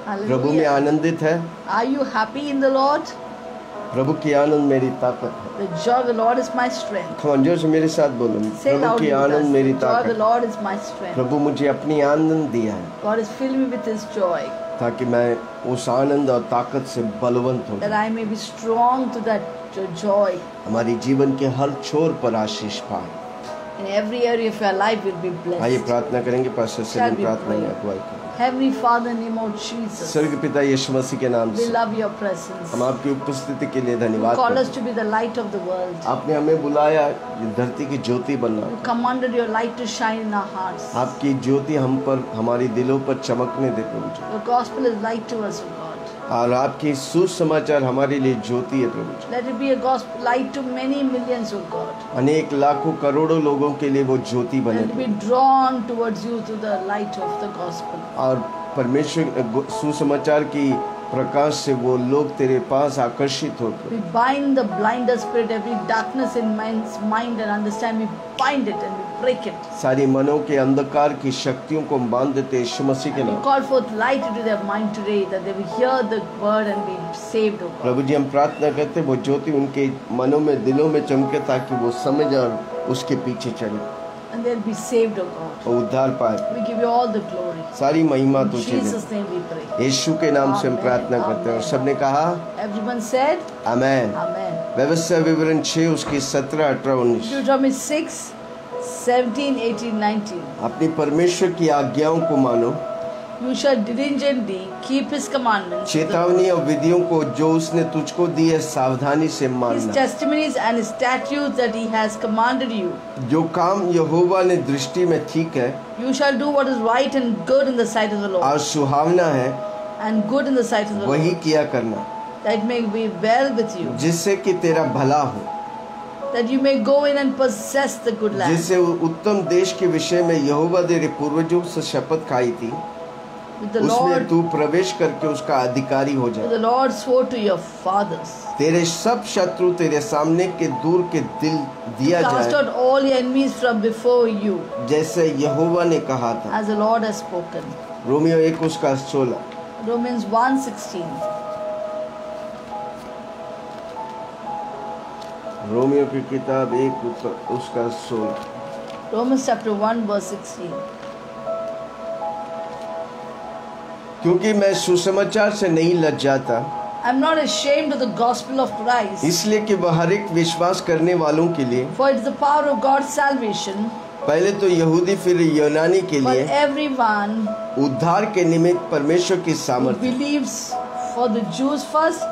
प्रभु में आनंदित है? Are you happy in the Lord? प्रभु की आनंद मेरी ताकत है। The joy of the Lord is my strength. Come on, जोर से मेरे साथ बोलो, Say प्रभु loudly की with us. आनंद मेरी The joy of the ताकत। Lord is my strength. प्रभु मुझे अपनी आनंद दिया है God has filled me with His joy, ताकि मैं उस आनंद और ताकत से बलवंत हो that जाऊं। I may be strong to that joy. हमारी जीवन के हर छोर पर आशीष पाए। In every area of your life will be आइए blessed. प्रार्थना करेंगे, पास्टर से Shall we प्रार्थना में pray? अगुवाई करें। Heavenly Father, in the name of Jesus, स्वर्ग पिता यीशु मसीह के नाम we से love your presence. हम आपकी उपस्थिति के लिए You धन्यवाद call us करते to be the light of the world. हैं। आपने हमें बुलाया ये धरती की ज्योति बनना। You commanded your light to shine in our hearts. आपकी ज्योति हम पर, हमारी दिलों पर चमकने दे प्रभु जी। Your gospel is light to us, O God. और आपकी सुसमाचार हमारे लिए ज्योति है प्रभु जी। Let it be a gospel light to many millions, O God. अनेक लाखों करोड़ों लोगों के लिए वो ज्योति बने Let it be drawn towards you through the light of the gospel. और परमेश्वर सुसमाचार की प्रकाश से वो लोग तेरे पास आकर्षित हो। We bind the blinder spirit, every darkness in man's mind and understand. We bind it and we break it. सारी मनों के अंधकार की शक्तियों को हम बांध देते हैं यीशु मसीह के We नाम। call forth light into their mind today, that they will hear the word and be saved, O God. प्रभु जी हम प्रार्थना करते हैं वो ज्योति उनके मनों में, दिलों में चमके ताकि वो समझ और उसके पीछे चले And they'll be saved, O God. और उद्धार पाए। We give you all the glory. सारी महिमा In तुझे Jesus' they. name we pray. यीशु के नाम से हम Amen. प्रार्थना करते हैं और Amen. सबने कहा Everyone said, आमेन। Amen. व्यवस्था विवरण 6 उसकी 17, 18, 19। Deuteronomy 6, 17, 18, 19. अपनी परमेश्वर की आज्ञाओं को मानो, You shall diligently keep His commandments, चेतावनी और विधियों को जो उसने तुझको दी है सावधानी से His मानना। testimonies and His statutes that He has commanded you. जो काम यहोवा ने दृष्टि में ठीक है You shall do what is right and good in the sight of the Lord, और सुहावना है, and good in the sight of the वही Lord, किया करना, that it may be well with you, जिससे कि तेरा भला हो, that you may go in and possess the good land, जिससे उत्तम देश के विषय में यहोवा तेरे पूर्वजों से शपथ खाई थी, with the उसमें Lord, तू प्रवेश करके उसका अधिकारी हो with जाए। the Lord swore to your fathers. तेरे सब शत्रु तेरे सामने के दूर के दिल दिया Cast जाए, out all your enemies from before you, जैसे यहोवा ने कहा था। as the Lord has spoken. Romeo 1 उसका 16। Romans 1:16. रोमियो की किताब 1 उसका 16। Romans chapter 1 verse 16. क्योंकि मैं सुसमाचार से नहीं लज्जाता, I'm not ashamed of the gospel of Christ, इसलिए कि वह हर एक विश्वास करने वालों के लिए, for it is the power of God's salvation पहले तो यहूदी फिर यूनानी के for लिए everyone उद्धार के निमित्त परमेश्वर की who सामर्थ्य। believes, for the Jews first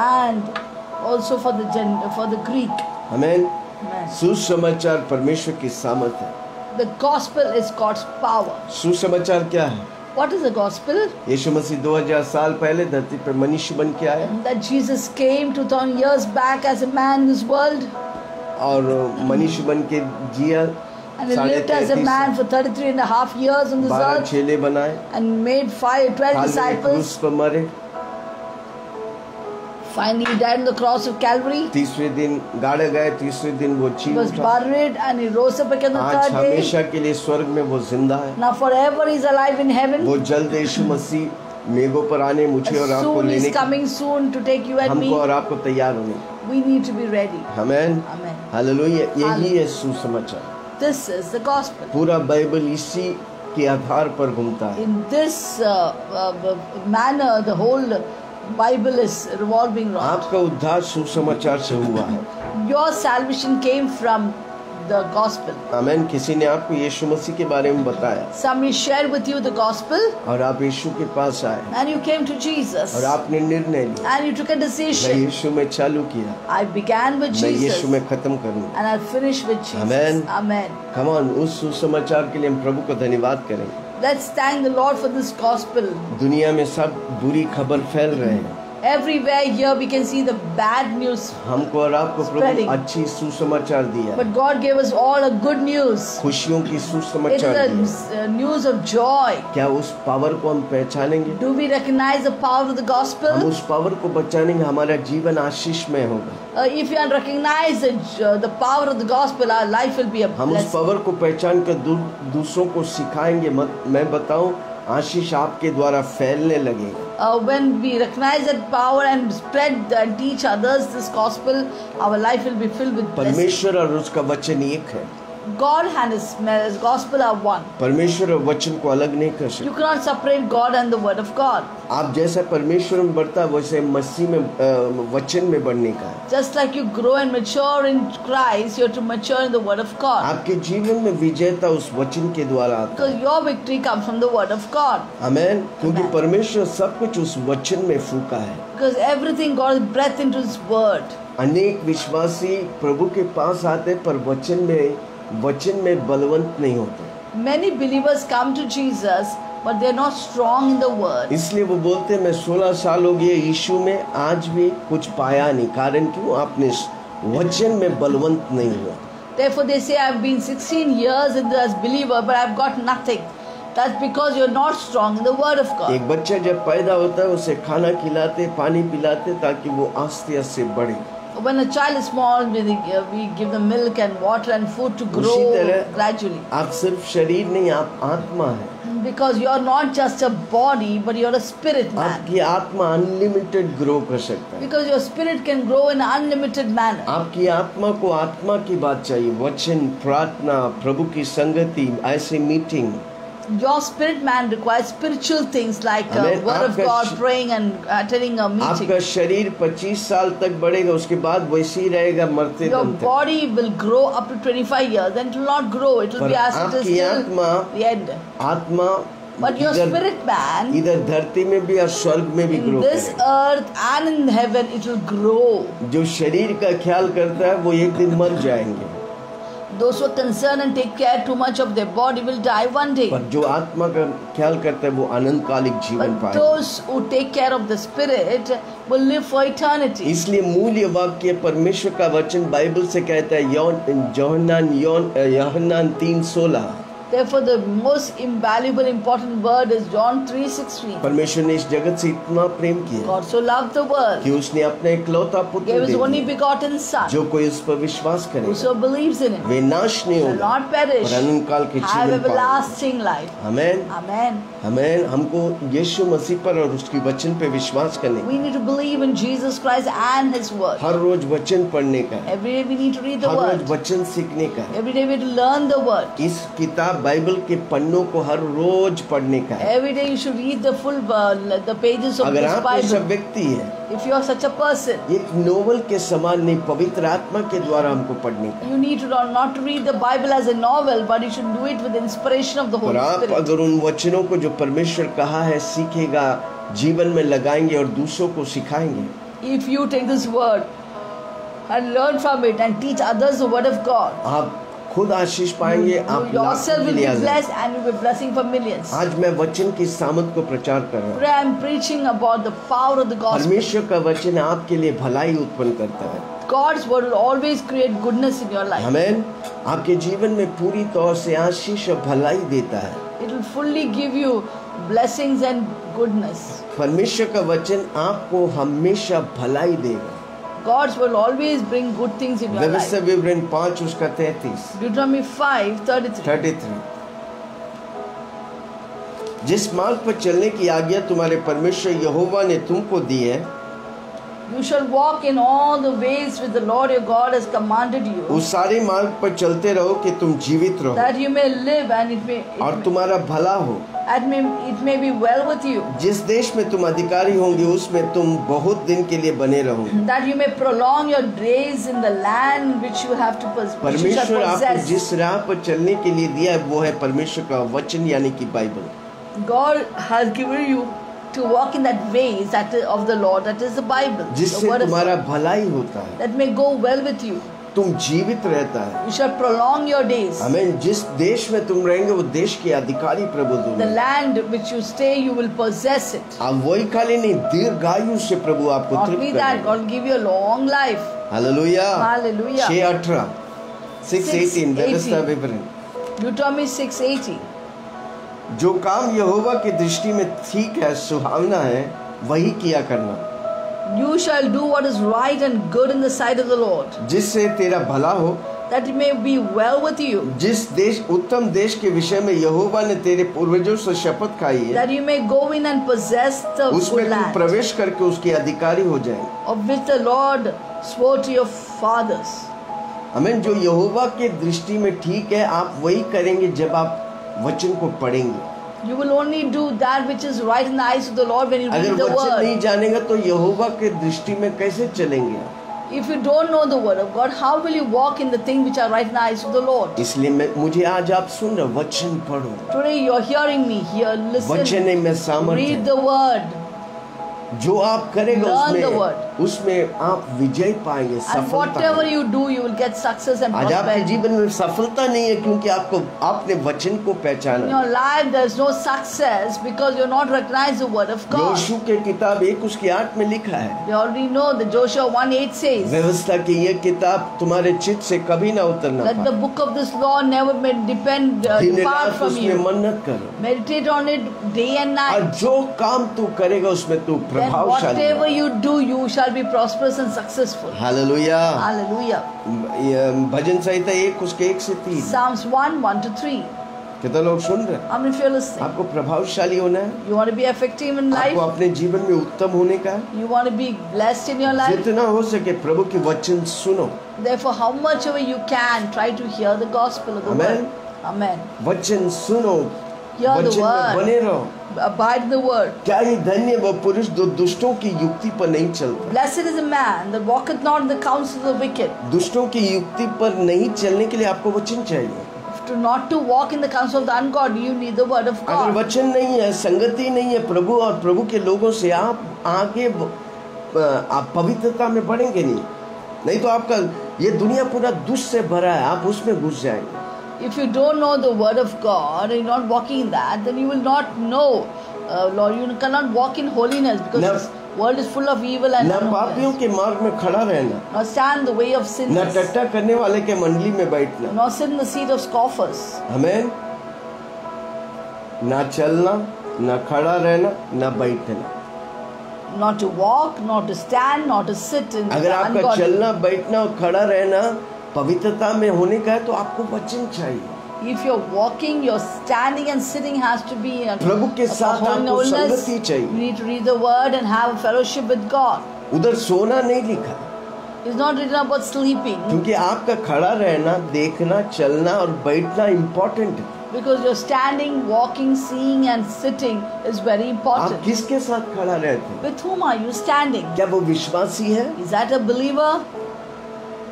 and also for the Greek. आमीन। Amen. सुसमाचार परमेश्वर की सामर्थ्य। The gospel is God's power. सुसमाचार क्या है? What is the gospel? यीशु मसीह 2000 साल पहले धरती पर मनुष्य बन के आया That Jesus came 2000 years back as a man in this world, और मनुष्य बन के जिया, and he lived as a man for 33 and a half years on this 12 earth, चेले बनाए, and made 12 क्रूस disciples. पर मरे, Finally, he died on the cross of Calvary. तीसरे दिन गाड़े गए, तीसरे दिन वो He जी was उठा। buried and he rose up again the आज third day. हमेशा के लिए स्वर्ग में वो जिंदा है। Now forever he's alive in heaven. वो जल्द यीशु मसीह मेघों पर आने मुझे और आपको Soon लेने he's के, coming soon to take you and हमको me. और आपको तैयार होने। We need to be ready. आमीन। Amen. हालेलुया। यही है सुसमाचार। This is the gospel. पूरा बाइबल इसी के आधार पर घूमता है। In this manner, the whole Bible is revolving around. आपका उद्धार सुसमाचार से हुआ है। Your salvation came from the gospel. आमीन। किसी ने आपको यीशु मसीह के बारे में बताया Somebody shared with you the gospel, और आप यीशु के पास आए and you came to Jesus, और आपने निर्णय लिया, and you took a मैं decision. यीशु में चालू किया, I began with मैं Jesus, यीशु में खत्म करूंगा। and I'll finish with Jesus. Amen. Amen. Come on, उस सुसमाचार के लिए हम प्रभु को धन्यवाद करेंगे। Let's thank the Lord for this gospel. दुनिया में सब बुरी खबर फैल रहे हैं, Everywhere here we can see the bad news, हमको और आपको प्रभु Spreading. अच्छी सुसमाचार दिया, but God gave us all a good news. खुशियों की It is सुसमाचार दिया। a news of joy. क्या उस पावर को हम पहचानेंगे? Do we recognize the power of the हम gospel? उस पावर को पहचानेंगे, हमारा जीवन आशीषमय होगा। If you recognize the power of the gospel, our life will be a हम उस blessing. पावर को पहचान कर दूसरों को सिखाएंगे। मैं बताऊं, आशीष आपके द्वारा फैलने लगेगा। When we recognize that power and spread and teach others this gospel, our life will be filled with blessings. परमेश्वर और उसका वचन एक है। God and His gospel are one. परमेश्वर और वचन को अलग नहीं कर सकते। You cannot separate God and the word of God. आप जैसा परमेश्वर में बढ़ता है वैसे मसीह में वचन में बढ़ने का है। Just like you grow and mature in Christ, you have to mature in the word of God. आपके जीवन में विजेता उस वचन के द्वारा आता है। Because your victory comes from the word of God. आमेन। क्योंकि परमेश्वर सब कुछ उस वचन में फूका है। Because everything God has breathed into His word. अनेक विश्वासी प्रभु के पास आते पर वचन में बलवंत नहीं होते। Many believers come to Jesus, but they are not strong in the word. इसलिए वो बोलते हैं मैं 16 साल हो गए यीशु में, आज भी कुछ पाया नहीं। कारण क्यों? आपने वचन में बलवंत नहीं हुआ। Therefore they say, I've been 16 years as believer, but I've got nothing. That's because you're not strong in the word of God. एक बच्चा जब पैदा होता है उसे खाना खिलाते, पानी पिलाते ताकि वो आस्ते आस्ते बढ़े। When a child is small, we give them milk and water and food to grow gradually. आप सिर्फ शरीर नहीं, आप आत्मा है। Because you're not just a body, but you're a spirit man. आपकी आत्मा अनलिमिटेड ग्रो कर सकता है। Because your spirit can grow in an unlimited manner. आपकी आत्मा को आत्मा की बात चाहिए, वचन, प्रार्थना, प्रभु की संगति, ऐसे meeting. Your spirit man requires spiritual things like word of God, praying and attending a meeting. आपका शरीर 25 साल तक बढ़ेगा, उसके बाद वैसे ही रहेगा मरते Your दम तक। body will grow up to 25 years, then it will not grow. It will be as it is till the end. आत्मा But your spirit man, इधर धरती में भी और स्वर्ग में भी in ग्रो this करेगा। earth and in heaven, it will grow. जो शरीर का ख्याल करता है वो एक दिन मर जाएंगे। Those who are concerned and take care too much of their body will die one day. पर जो आत्मा का ख्याल करता है वो अनंतकालिक जीवन But पाएगा। those who take care of the spirit will live for eternity. इसलिए मूल्य वाक्य परमेश्वर का वचन बाइबल से कहता है यूहन्ना 3:16। Therefore, the most invaluable, important word is John 3:16. परमेश्वर ने इस जगत से इतना प्रेम किया God so loved the world, कि उसने अपने इकलौता पुत्र gave दे His only दिया। begotten Son. जो कोई उस पर विश्वास करे Whoso believes in Him वे नाश नहीं shall होगा not perish, और अनंतकाल के have जीवन पाएंगे। everlasting life. आमेन। Amen. हमें हमको यीशु मसीह पर और उसकी वचन पे विश्वास करने We need to believe in Jesus Christ and His word. हर रोज वचन पढ़ने का है, Every day we need to read the her rose word. वचन सीखने का है। Every day we have to learn the word. इस किताब बाइबल के पन्नों को हर रोज पढ़ने का है। Every day you should read the full the pages of अगर this आप ऐसा Bible. व्यक्ति है, If you are such a person, एक नोवेल के समान नहीं, पवित्र आत्मा के द्वारा हमको पढ़ने का। you need to not to read the Bible as a novel, but you should do it with the inspiration of the और Holy आप Spirit. अगर उन वचनों को जो परमेश्वर कहा है सीखेगा, जीवन में लगाएंगे और दूसरों को सिखाएंगे। If you take this word and learn from it and teach others the word of God, आप खुद आशीष पाएंगे, आप you yourself लाखों के will be लिए आजाद। blessed and you will be blessing for millions. आज मैं वचन की सामर्थ को प्रचार कर रहा हूँ। Today I am preaching about the power of the gospel. परमेश्वर का वचन आपके लिए भलाई उत्पन्न करता है। God's word will always create goodness in your life. आमेन। आपके जीवन में पूरी तौर से आशीष और भलाई देता है। It will fully give you blessings and goodness. परमेश्वर का वचन आपको हमेशा भलाई देगा। God's will always bring good things in your व्यवस्था life. विवरण 5 उसका 33। Deuteronomy 5:33. जिस मार्ग पर चलने की आज्ञा तुम्हारे परमेश्वर यहोवा ने तुमको दी है, You shall walk in all the ways which the Lord your God has commanded you, उस सारे मार्ग पर चलते रहो कि तुम जीवित रहो that you may live and और तुम्हारा भला हो। it may be well with you, जिस देश में तुम अधिकारी होंगे उसमें तुम बहुत दिन के लिए बने रहोगे। that you may prolong your days in the land which you have to which you shall परमेश्वर आपको possess. जिस राह पर चलने के लिए दिया है वो है परमेश्वर का वचन यानी कि Bible. God has given you to walk in that ways that is of the Lord, that is the Bible, the जिससे word of तुम्हारा God, भलाई होता है, that may go well with you. तुम जीवित रहता है। You shall prolong your days. हमें जिस देश में तुम रहेंगे वो देश के अधिकारी प्रभु The होंगे। land which you stay, you will possess it. अब वही खाली नहीं, दीर्घायु से प्रभु आपको Not तृप्त be that, करेगा। God will give you a long life. Hallelujah. Hallelujah. 6:18 6:18 व्यवस्था विवरण। Deuteronomy 6:80. जो काम यहोवा की दृष्टि में ठीक है, सुहावना है, वही किया करना, You shall do what is right and good in the sight of the Lord. जिससे तेरा भला हो that it may be well with you, जिस देश उत्तम देश के विषय में यहोवा ने तेरे पूर्वजों से शपथ खाई है, that you may go in and possess the उसमें good तू land, प्रवेश करके उसके अधिकारी हो जाए। of which the Lord swore to your fathers. आमीन। जो यहोवा के दृष्टि में ठीक है, आप वही करेंगे जब आप वचन को पढ़ेंगे। You will only do that which is right in the eyes of the Lord when you अगर read the वचन word. नहीं जानेगा तो यहोवा के दृष्टि में कैसे चलेंगे? If you don't know the word of God, how will you walk in the things which are right in the eyes of the Lord? इसलिए मुझे आज आप सुन रहे, वचन पढ़ो। Today you are hearing me. Here, वचन listen. में सामर्थ्य Read है। the word. जो आप करेंगे Learn the word. उसमें आप विजय पाएंगे, And सफलता whatever पाएंगे। you do, you will get success and आज आपके prosperity. जीवन में सफलता नहीं है क्योंकि आपने वचन को In पहचाना। your life, there is no success because you are not recognized the word of God. Yhoshu के किताब 1:8 में लिखा है, We already know that Joshua 1:8 says व्यवस्था की ये किताब तुम्हारे चित्त से कभी ना उतरना that the पाए। book of this law never may दिन depart रात from उसमें you. मन्नत करो, Meditate on it day and और night. जो काम तू करेगा उसमें तू Then प्रभावशाली। whatever you do, you shall be prosperous and successful. Hallelujah. Hallelujah. भजन संहिता 1 से 3। Psalms 1:1-3. कितना लोग सुन रहे हैं? How many of you are listening? आपको प्रभावशाली होना है, You want to be effective in life? आपको अपने जीवन में उत्तम होने का है। You want to be blessed in your life? जितना हो सके प्रभु की वचन सुनो, Therefore, how much ever you can, try to hear the gospel of the Amen. word. Amen. वचन सुनो, Hear the वचन में word. बने रहो। Abide in the word. क्या ही धन्य वो पुरुष जो दुष्टों की युक्ति पर नहीं चलता। Blessed is a man that walketh not in the counsel of the wicked. दुष्टों की युक्ति पर नहीं चलने के लिए आपको वचन चाहिए। Not to walk in the counsel of the ungodly, you need the word of अगर God. वचन नहीं है, संगति नहीं है प्रभु और प्रभु के लोगों से, आप आगे आप पवित्रता में बढ़ेंगे नहीं तो आपका ये दुनिया पूरा दुष्ट से भरा है, आप उसमें घुस जाएंगे। If you don't know the word of God and you're not walking in that, then you will not know, Lord, you cannot walk in holiness because No. this world is full of evil and न पापियों unholiness. के मार्ग में खड़ा रहना, Nor stand in the way of न sinners, टट्टा करने वाले के मंडली में बैठना, nor sit in the seat of scoffers. हमें ना चलना, न खड़ा रहना, न बैठना। Not to walk, not to stand, not to sit in अगर the आपका ungodly. चलना, बैठना और खड़ा रहना पवित्रता में होने का है तो आपको वचन चाहिए। If you're walking, your standing and sitting has to be in प्रभु के साथ आपको holiness. संगति You चाहिए। need to read the word and have a fellowship with God. उधर सोना नहीं लिखा, It's not written about sleeping क्योंकि आपका खड़ा रहना, देखना, चलना और बैठना इम्पोर्टेंट है। because your standing, walking, seeing and sitting is very आप important. किसके साथ खड़ा रहते हैं? With whom are you standing? क्या वो विश्वासी है? Is that a believer?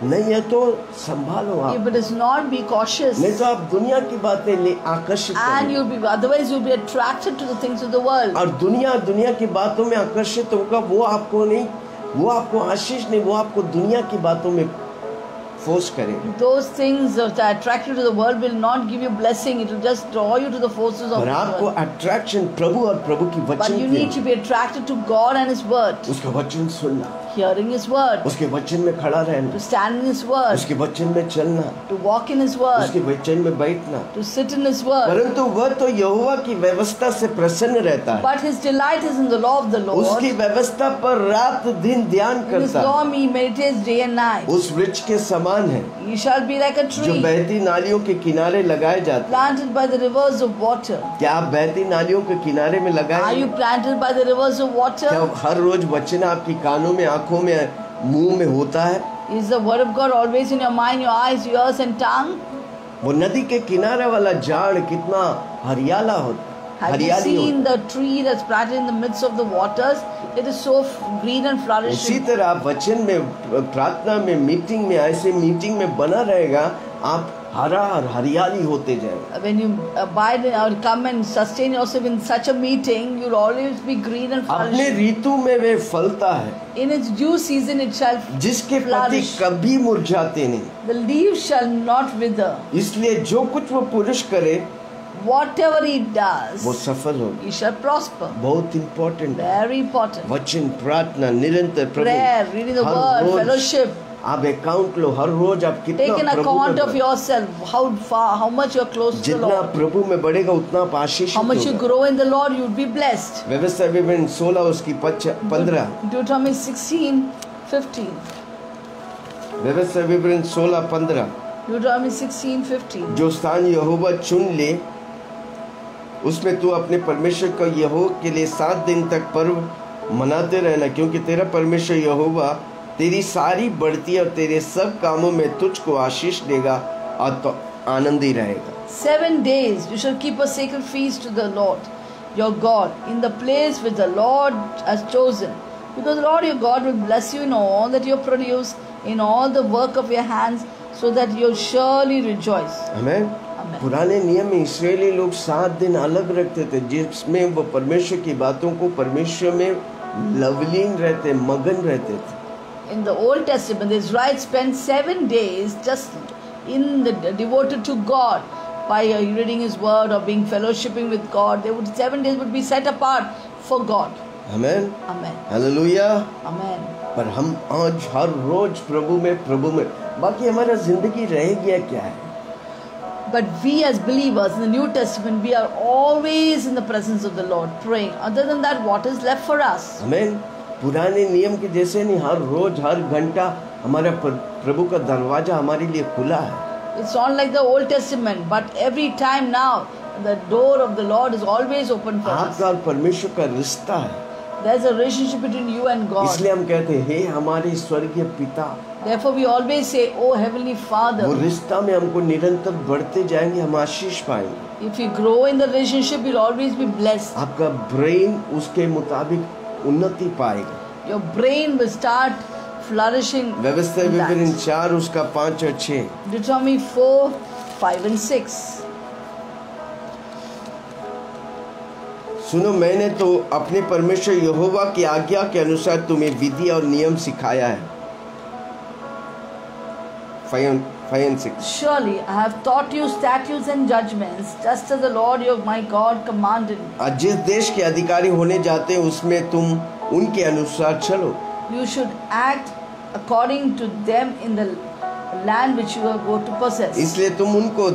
नहीं है तो संभालो आप, If it is not, be cautious. नहीं तो आप दुनिया की बातें ले आकर्षित And करेंगे। you'll be, otherwise you'll be attracted to the things of the world. और दुनिया की बातों में आकर्षित होगा, वो आपको आशीष नहीं, वो आपको दुनिया की बातों में फोर्स करेगा। Those things that are attracted to the world will not give you blessing. It will just draw you to the forces of और the आपको world. अट्रैक्शन प्रभु और प्रभु की But वचन you की, need to be attracted to God and His word. उसका वचन सुनना, Hearing His word. उसके वचन में खड़ा रहना, To stand in His word. उसके वचन में चलना, To walk in His word. उसके वचन में बैठना। To sit in His word. परंतु वह तो यहोवा की व्यवस्था से प्रसन्न रहता है, But his delight is in the law of the Lord. उसकी व्यवस्था पर रात दिन ध्यान In His करता law है। he meditates day and night. उस वृक्ष के समान है He shall be like a जो tree बहती नालियों के किनारे लगाए जाते हैं। planted by the rivers of water. क्या आप बहती नालियों के किनारे में Are लगाए? you planted by the rivers of क्या water? हर रोज वचन आपकी कानों में, आंखों में, मुंह में होता है? Is the word of God always in your mind, your eyes, your ears and tongue? वो नदी के किनारे वाला झाड़ कितना हरियाला होता, Have you हरियाली seen होता। the tree that's planted in the midst of the waters? It is so green and उसी flourishing. तरह आप वचन में, प्रार्थना में, मीटिंग में, ऐसे मीटिंग में बना रहेगा, आप हरा और हरियाली होते जाएगा। When you abide or come and sustain yourself in such a meeting, you'll always be green and अपने flourishing. ऋतु में वे फलता है, In its due season it shall जिसके पत्ते flourish. कभी मुरझाते नहीं। The leaves shall not wither. इसलिए जो कुछ वो पुरुष करे Whatever he does, वो सफल होगी। he shall prosper. बहुत इम्पोर्टेंट है Very important. वचन, प्रार्थना, निरंतर Prayer, reading the हर word, रोज fellowship. आप अकाउंट लो, हर रोज आप Take कितना an प्रभु account में of yourself, how far, how much you're close to the जितना Lord. प्रभु में बढ़ेगा उतना आप How आशीषित much you होगा। grow in the Lord, you'll be blessed. व्यवस्था विवरण 16 उसकी 15, Deuteronomy 16:15. व्यवस्था विवरण 16:15। Deuteronomy 16:15. जो स्थान यहोवा चुन ले उसमें तू अपने परमेश्वर का यहोवा के लिए 7 दिन तक पर्व मनाते रहना, क्योंकि तेरा परमेश्वर यहोवा तेरी सारी बढ़ती और तेरे सब कामों में तुझको आशीष देगा और तो आनंदी रहेगा। 7 days you shall keep a sacred feast to the Lord your God in the place which the Lord has chosen, because the Lord your God will bless you in all that you produce, in all the work of your hands, so that you surely rejoice. आमीन। Amen. पुराने नियम में इस्राएली लोग 7 दिन अलग रखते थे, जिसमें वो परमेश्वर की बातों को परमेश्वर में लवलीन रहते, मगन रहते थे। In the Old Testament, the Israelites spent 7 days just devoted to God by reading His Word or being fellowshipping with God. 7 days would be set apart for God. आमीन। Amen. हालेलुया। Amen. पर हम आज हर रोज प्रभु में, बाकी हमारा जिंदगी रह गया क्या है? But we as believers in the New Testament, we are always in the presence of the Lord praying. Other than that, what is left for us? आमीन। पुराने नियम के जैसे नहीं, हर रोज हर घंटा हमारा प्रभु का दरवाजा हमारे लिए खुला है। It's not like the Old Testament, but every time now, the door of the Lord is always open for us. आपका और परमेश्वर का रिश्ता है, There's a relationship between you and God. इसलिए हम कहते हैं हे हमारे स्वर्गीय पिता। Therefore, we always say, "Oh Heavenly वो Father." रिश्ता में हमको निरंतर बढ़ते जाएंगे, हम आशीष पाएंगे। If we grow in the relationship, we'll always be blessed. आपका ब्रेन उसके मुताबिक उन्नति पाएगा। Your brain will start flourishing. व्यवस्था in that. विवरण 4 उसका 5 और 6। Deuteronomy 4, 5 and 6. सुनो, मैंने तो अपने परमेश्वर यहोवा की आज्ञा के अनुसार तुम्हें विधि और नियम सिखाया है। 5 and 6। Surely I have taught you statutes and judgments, just as the Lord your my God commanded me. आज जिस देश के अधिकारी होने जाते हैं उसमें तुम उनके अनुसार चलो। You should act according to them in the land which you are going to possess. इसलिए तुम उनको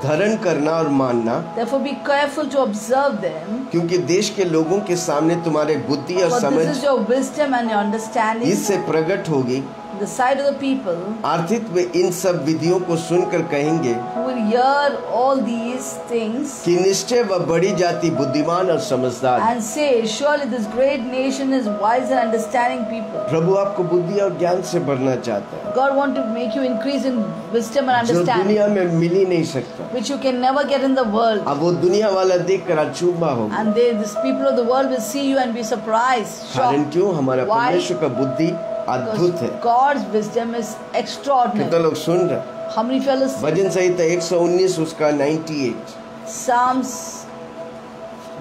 धरण करना और मानना, Therefore be careful to observe them, क्योंकि देश के लोगों के सामने तुम्हारे बुद्धि और for समझ this is your wisdom and your understanding इससे प्रकट होगी। in the sight of the people आर्थिक वे इन सब विधियों को सुनकर कहेंगे who will hear all these things कि निश्चय वह बड़ी जाति बुद्धिमान और समझदार है। and say, surely this great nation is wise and understanding people. प्रभु आपको बुद्धि और ज्ञान से भरना चाहता है, God wants to make you increase in wisdom and जो understanding, दुनिया में मिल ही नहीं सकता। which you can never get in the world. अब वो दुनिया वाला देखकर अचूबा होगा। And these people of the world will see you and be surprised, कारण shocked. क्यों? हमारा Why? परमेश्वर का बुद्धि अद्भुत है। Because God's wisdom is कितना extraordinary. लोग सुन रहे? How many fellows? भजन संहिता 119 उसका 98। Psalms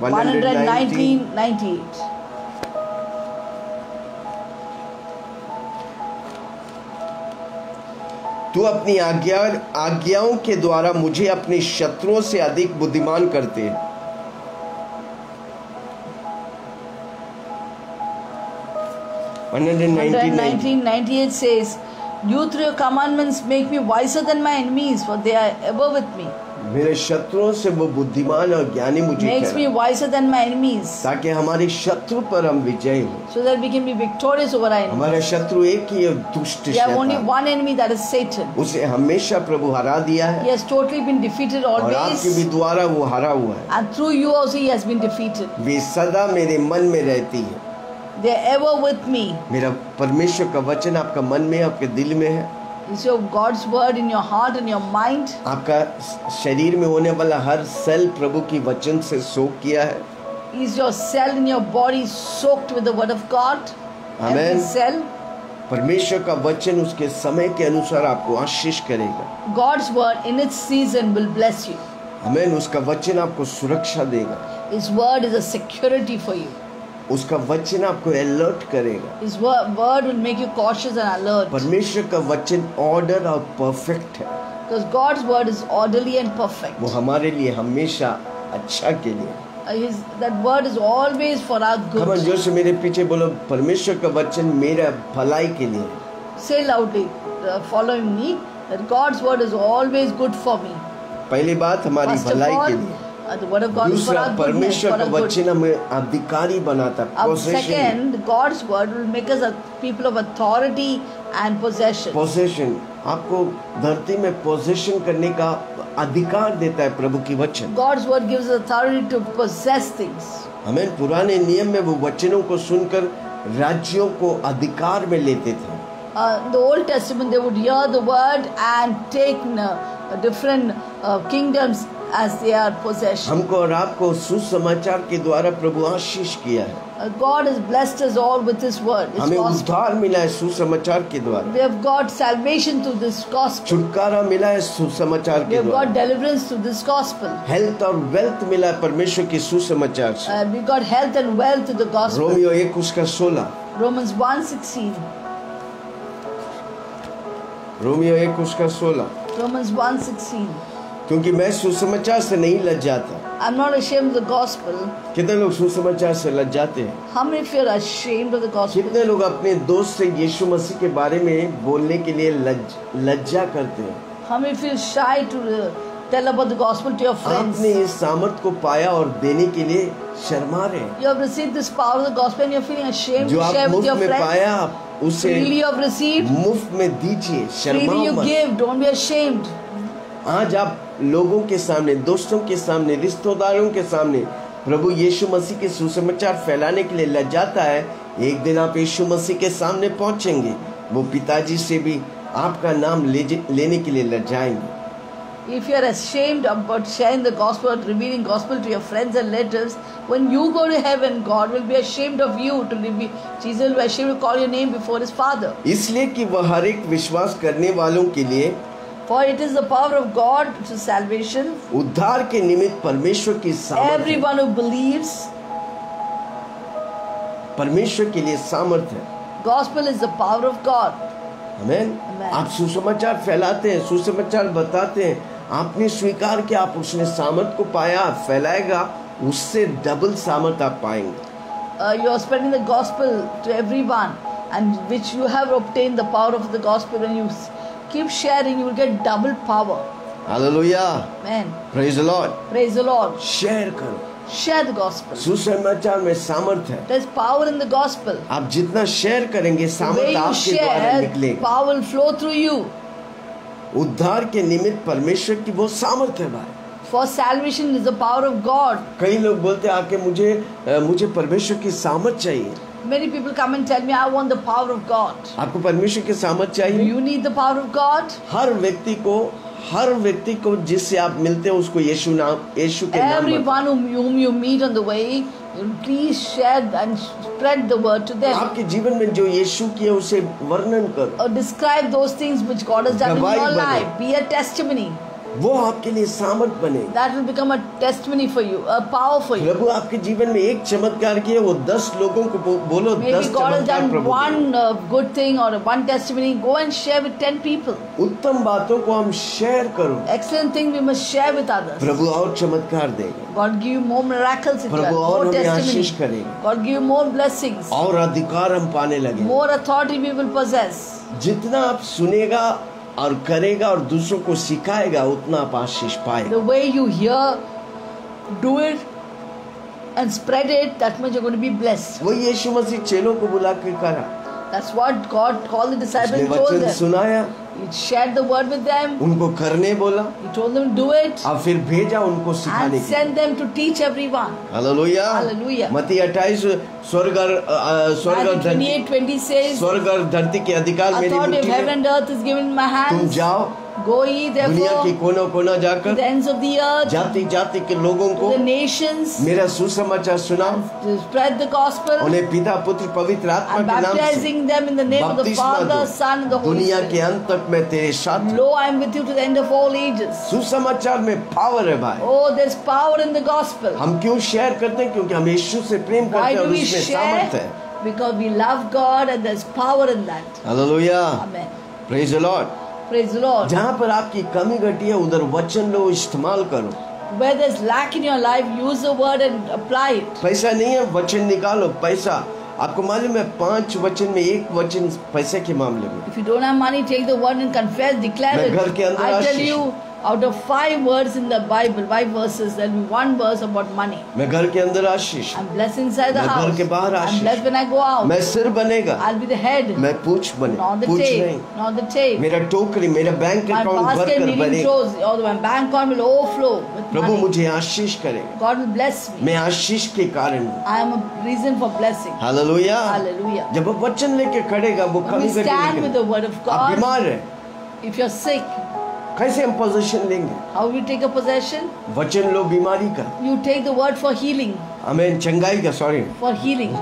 119, 98. तू अपनी आज्ञाओं के द्वारा मुझे अपने शत्रुओं से अधिक बुद्धिमान करते है। And 1998 says, you through your commandments make me wiser than my enemies, for they are ever with me. मेरे शत्रुओं से वो बुद्धिमान और ज्ञानी मुझे Makes me ठहरा, wiser than my enemies, ताकि हमारे शत्रु पर हम विजयी हो। so that we can be victorious over our enemies. हमारा शत्रु एक ही है, दुष्ट We have only शैतान। one enemy, that is Satan. उसे हमेशा प्रभु हरा दिया He है has totally been defeated और आपके भी always, द्वारा वो हरा हुआ है। and through you also he has been defeated. वे सदा मेरे मन में रहती है। They are ever with me. मेरा परमेश्वर का वचन आपका मन में, आपके दिल में है। Is your God's word in your heart and your mind? आपका शरीर में होने वाला हर सेल प्रभु की वचन से सोख किया है। Is your cell in your body soaked with the word of God? Every Amen. cell. परमेश्वर का वचन उसके समय के अनुसार आपको आशीष करेगा। God's word in its season will bless you. आमीन। उसका वचन आपको सुरक्षा देगा। His word is a security for you. उसका वचन आपको अलर्ट करेगा। His word will make you cautious and alert. परमेश्वर का वचन ऑर्डर और परफेक्ट है। Because God's word is orderly and perfect. वो हमारे लिए हमेशा अच्छा के लिए। That word is always for our खबर good. जोर से मेरे पीछे बोलो, परमेश्वर का वचन मेरा भलाई के लिए। Say loudly, following me, that God's word is always good for me. पहली बात हमारी First of भलाई all, के लिए। The word of God is for दूसरा, our goodness, परमेश्वर for का our good. वचन हमें अधिकारी बनाता है, possession, Second, God's word will make us a people of authority and possession. possession, आपको धरती में possession करने का अधिकार देता है प्रभु की वचन। God's word gives us authority to possess things. हमें पुराने नियम में वो वचनों को सुनकर राज्यों को अधिकार में लेते थे। In the Old Testament, they would hear the word and take different kingdoms as their possession. हमको और आपको सुसमाचार के द्वारा प्रभु आशीष किया है। God has blessed us all with His word. His हमें gospel. उद्धार मिला है सुसमाचार के द्वारा, We have got salvation through this gospel. छुटकारा मिला है सुसमाचार We के have got द्वारा, deliverance through this gospel. Health और वेल्थ मिला है परमेश्वर के सुसमाचार से। We got health and wealth through the gospel. Romeo 1:16, Romans 1:16. Romeo 1:16, Romans 1:16. क्योंकि मैं सुसमाचार से नहीं लज्जाता। I'm not ashamed of the gospel. कितने लोग सुसमाचार से लज्जाते हैं? How many of you are ashamed of the gospel? कितने लोग अपने दोस्त से यीशु मसीह के बारे में बोलने के लिए लज्जा करते हैं? How many of you are shy to tell about the gospel to your friends? आपने इस सामर्थ को पाया और देने के लिए शर्मा रहे हैं। You have received this power of the gospel and you're feeling ashamed जो to आप share with मुफ्त your में friends. पाया, आप उसे Freely you have received, मुफ्त में दीजिए, freely शर्माओ you मत। give, don't be ashamed. आज आप लोगों के सामने, दोस्तों के सामने, रिश्तेदारों के सामने प्रभु यीशु मसीह के सुसमाचार फैलाने के लिए लज्जाता है, एक दिन आप यीशु मसीह के सामने पहुंचेंगे, वो पिताजी से भी आपका नाम लेने के लिए लज्जाएंगे। If you are ashamed about sharing the gospel or revealing gospel to your friends and relatives, when you go to heaven, God will be ashamed of you to reveal. Jesus will be ashamed to call your name before His Father. इसलिए कि वह हर एक विश्वास करने वालों के लिए For it is the power of God to salvation. उद्धार के निमित्त परमेश्वर की सामर्थ है। Everyone who believes, परमेश्वर के लिए सामर्थ है। gospel is the power of God. आमीन। Amen. आप सुसमाचार फैलाते हैं, सुसमाचार बताते हैं, आपने स्वीकार किया, आप उसने सामर्थ को पाया, फैलाएगा, उससे डबल सामर्थ आप पाएंगे। You are spreading the gospel to everyone, and which you have obtained the power of the gospel. When you keep sharing, you will get double power. Hallelujah, Amen. Praise the Lord. Praise the Lord. Share करो, Share the gospel. सुसमाचार में सामर्थ है। There's power in the gospel. आप जितना share करेंगे, The way सामर्थ you आपके द्वारा share, निकलेगा। power will flow through you. उद्धार के निमित्त परमेश्वर की बहुत सामर्थ है भाई। For salvation is the power of God. कई लोग बोलते हैं आके मुझे परमेश्वर की सामर्थ चाहिए। Many people come and tell me, I want the power of God. आपको परमेश्वर की सामर्थ Do चाहिए? you need the power of God? हर व्यक्ति को जिससे आप मिलते हैं उसको यीशु के नाम में Everyone whom you meet on the way, please share and spread the word to them. आपके जीवन में जो यीशु किया उसे वर्णन करो, Or describe those things which God has done in गवाही your बने। life. Be a testimony. वो आपके लिए सामर्थ बने। That will become a testimony for you, a power for you. प्रभु आपके जीवन में एक चमत्कार किया, वो 10 लोगों को बोलो, 10 Maybe God has चमत्कार done Prabhu one good thing or one testimony. Go and share with 10 people. उत्तम बातों को हम शेयर करो, Excellent thing we must share with others. प्रभु और चमत्कार देगा, God give you more miracles in your Prabhu life, और more हमें आशीष testimony. करेगा, God give you more blessings, और अधिकार हम पाने लगे। more authority we will possess. जितना आप सुनेगा और करेगा और दूसरों को सिखाएगा, उतना आप आशीष पाएगा। The way you hear, do it, and spread it, that much you're going to be blessed. वो यीशु मसीह चेलों को बुला के करा, That's what God called the disciples उसने and told वचन them. सुनाया, He shared the word with them. उनको करने बोला, He told them to do it और फिर भेजा उनको and सिखाने के लिए। sent them to teach everyone. Hallelujah, Hallelujah. मत्ती 28 स्वर्ग Matthew और 28:20 says, स्वर्ग और धरती के अधिकार मेरी authority of मुट्ठी heaven में, and earth is given in my तुम hands. जाओ, Go ye दुनिया के therefore कोनों कोना to जाकर the ends of the earth, जाति जाति के लोगों to को the nations, मेरा सुसमाचार सुनाओ, to spread the gospel, उन्हें पिता पुत्र पवित्र आत्मा and के नाम से baptizing them in the name of the बपतिस्मा Father, दो। Son, and the Holy दुनिया के Spirit. अंत तक मैं तेरे साथ हूँ। Lo, I am with you to the end of all ages. सुसमाचार में पावर है भाई। Oh, there's power in the gospel. हम क्यों शेयर करते हैं? क्योंकि हम यीशु से प्रेम करते Why हैं do और we उसमें सामर्थ share? है। Because we love God and there's power in that. Hallelujah, Amen. Praise the Lord. Praise the Lord. जहाँ पर आपकी कमी घटी है उधर वचन लो, इस्तेमाल करो। Where there's lack in your life, use the word and apply it. पैसा नहीं है, वचन निकालो। पैसा आपको मालूम है 5 वचन में 1 वचन पैसे के मामले में। If you don't have money, take the word and confess, declare मैं it. घर के अंदर I tell Ashish you, Out of 5 words in the Bible, 5 verses, there will be 1 verse about money. मैं घर के अंदर आशीष, I'm blessed inside the मैं घर house. के बाहर I'm Ashish, blessed when I go out. मैं सिर बनेगा, I'll be the head, मैं पूछ बने, not the पूछ tail, नहीं, not the tail. मेरा टोकरी, मेरा बैंक My अकाउंट basket भरकर needing भरेगा। flows, or my bank account will overflow with Prabhu money. मुझे आशीष करेगा, God will bless me. मैं आशीष के कारण हूँ। I am a reason for blessing. Hallelujah. Hallelujah. जब वो वचन लेके खड़ेगा वो When कभी we stand with the word of आप God, बीमार है, if you're sick, कैसे हम पोजीशन लेंगे? how will you take a possession? वचन लो बीमारी का, You take the word for healing. हमें चंगाई का, सॉरी, For healing.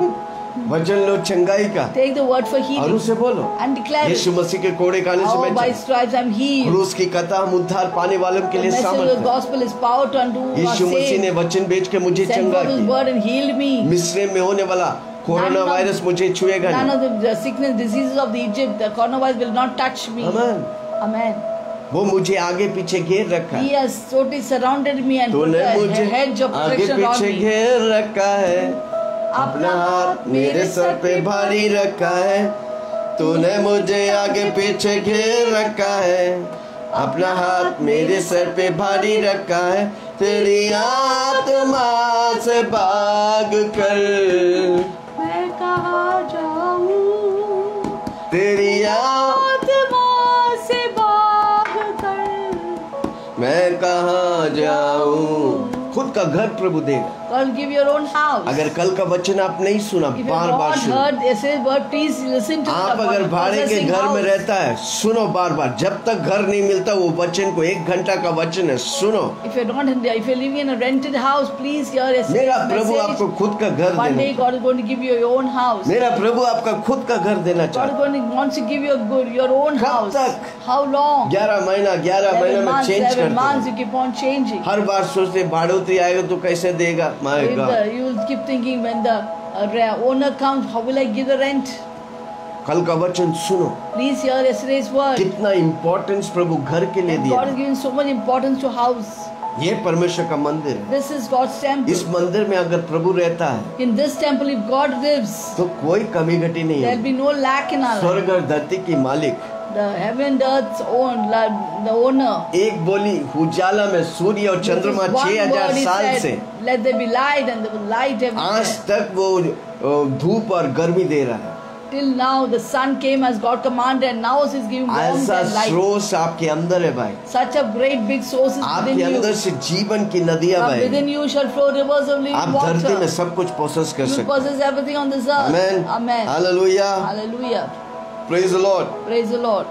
वचन लो चंगाई का Take the word for और healing. उसे बोलो And declare यीशु it. मसीह के कोड़े खाने से Oh, मैं by चंगा। stripes I'm healed. क्रूस की कथा हम उद्धार पाने वालों के The लिए message of the सामर्थ है। gospel is power to unto who are यीशु मसीह ने saved. वचन भेज के मुझे Send चंगा forth his किया। word and healed me. मिस्र में होने वाला कोरोना None of- वायरस मुझे छुएगा None नहीं। of the sickness, diseases of the Egypt, the coronavirus will not touch me. आमीन। Amen. वो मुझे आगे पीछे घेर रखा He है, has totally surrounded me and put तूने a मुझे hedge of आगे protection around पीछे me. घेर रखा है, अपना हाथ मेरे सर पे भारी रखा है, तूने मुझे आगे पीछे घेर रखा है, अपना हाथ मेरे सर पे भारी रखा है, तेरी आत्मा से भाग कर, मैं कहाँ जाऊँ? तेरी आत्मा से भाग कर। मैं कहाँ जाऊँ। खुद का घर प्रभु देगा। God give your own house. अगर कल का वचन आप नहीं सुना, If you bar have bar not सुनो। heard yesterday's word, please listen to आप it about अगर the भाड़े के possessing घर में house. रहता है, सुनो बार बार, जब तक घर नहीं मिलता वो वचन को, 1 घंटा का वचन है, सुनो। If you're living in a rented house, please hear yesterday's मेरा प्रभु message. आपको खुद का घर One day देना, God is going to give you your own house. मेरा प्रभु आपका खुद का घर देना God चाहता is going to wants to give you your own कब house. तक? How long? 11 महीना 7 में months, चेंज 7 months, करते you keep on changing. हर बार सोचते बढ़ोतरी आएगा तो कैसे देगा, my If God. you will keep thinking when the owner comes, how will I give the rent? कल का वचन सुनो, Please hear yesterday's word. कितना इम्पोर्टेंस प्रभु घर के लिए दिया। God is giving so much importance to house. ये परमेश्वर का मंदिर है, This is God's temple. इस मंदिर में अगर प्रभु रहता है In this temple, if God lives, तो कोई कमी घटी नहीं there will है। be no lack in our life. स्वर्ग और धरती की मालिक, The heaven and earth's the owner. एक बोली उजाला में सूर्य और चंद्रमा With one 6000 word he साल said, से let there be light, and there was light आज everywhere. तक वो धूप और गर्मी दे रहा है। Till now, the sun came as God commanded, and now He's giving warmth ऐसा and light. स्रोत आपके अंदर है भाई, Such a great big source is आपके within you. अंदर से जीवन की नदियां From बहेंगी। within you shall flow rivers of living आप धरती में water. सब कुछ प्रोसेस कर You सकते possess everything on this हैं। earth. Amen, Amen. Hallelujah, Hallelujah. Praise the Lord. Praise the Lord.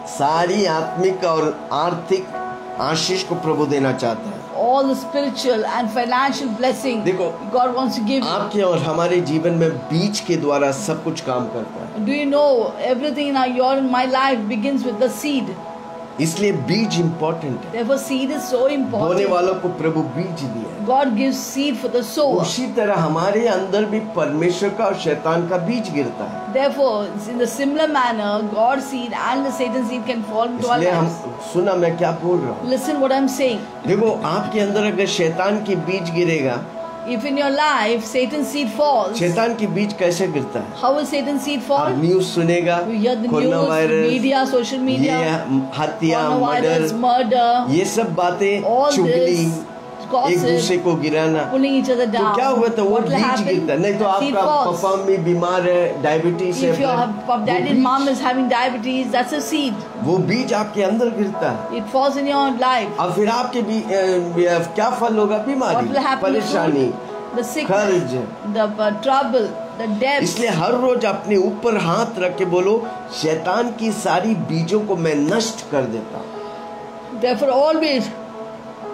सारी आत्मिक और आर्थिक आशीष को प्रभु देना चाहता है। All the spiritual and financial blessing देखो, God wants to give you. आपके और हमारे जीवन में बीज के द्वारा सब कुछ काम करता है, Do you know everything in your and my life begins with the seed? इसलिए बीज इम्पोर्टेंट है। Therefore, seed is so बोने important. वालों को प्रभु बीज दिया है। God gives seed for the sower. उसी तरह हमारे अंदर भी परमेश्वर का और शैतान का बीज गिरता है। Therefore, in the similar manner, God's seed and the Satan's seed can fall into our इसलिए हम lives. सुना मैं क्या बोल रहा हूँ। Listen what I'm saying. देखो, आपके अंदर अगर शैतान की बीज गिरेगा, If in your life Satan's seed falls, शैतान की बीज कैसे गिरता है? how will Satan's seed fall? आप न्यूज सुनेगा, You hear the corona news, virus, media, social ये media, हत्या, coronavirus, मर्डर, murder, ये सब बातें, all चुगली, this, एक दूसरे gossip, को गिराना, pulling each other तो down. क्या हुआ? तो वो What will बीज happen? गिरता है। नहीं तो Seed आपका falls. पापा भी बीमार है, डायबिटीज If your है, daddy and mom is having diabetes, that's a seed. वो बीज आपके अंदर गिरता है। It falls in your life. और फिर आपके भी क्या फल होगा? What बीमारी, will happen? परेशानी, The sickness, खर्च। the trouble, the debt. इसलिए हर रोज अपने ऊपर हाथ रख के बोलो, शैतान की सारी बीजों को मैं नष्ट कर देता हूँ। Therefore, always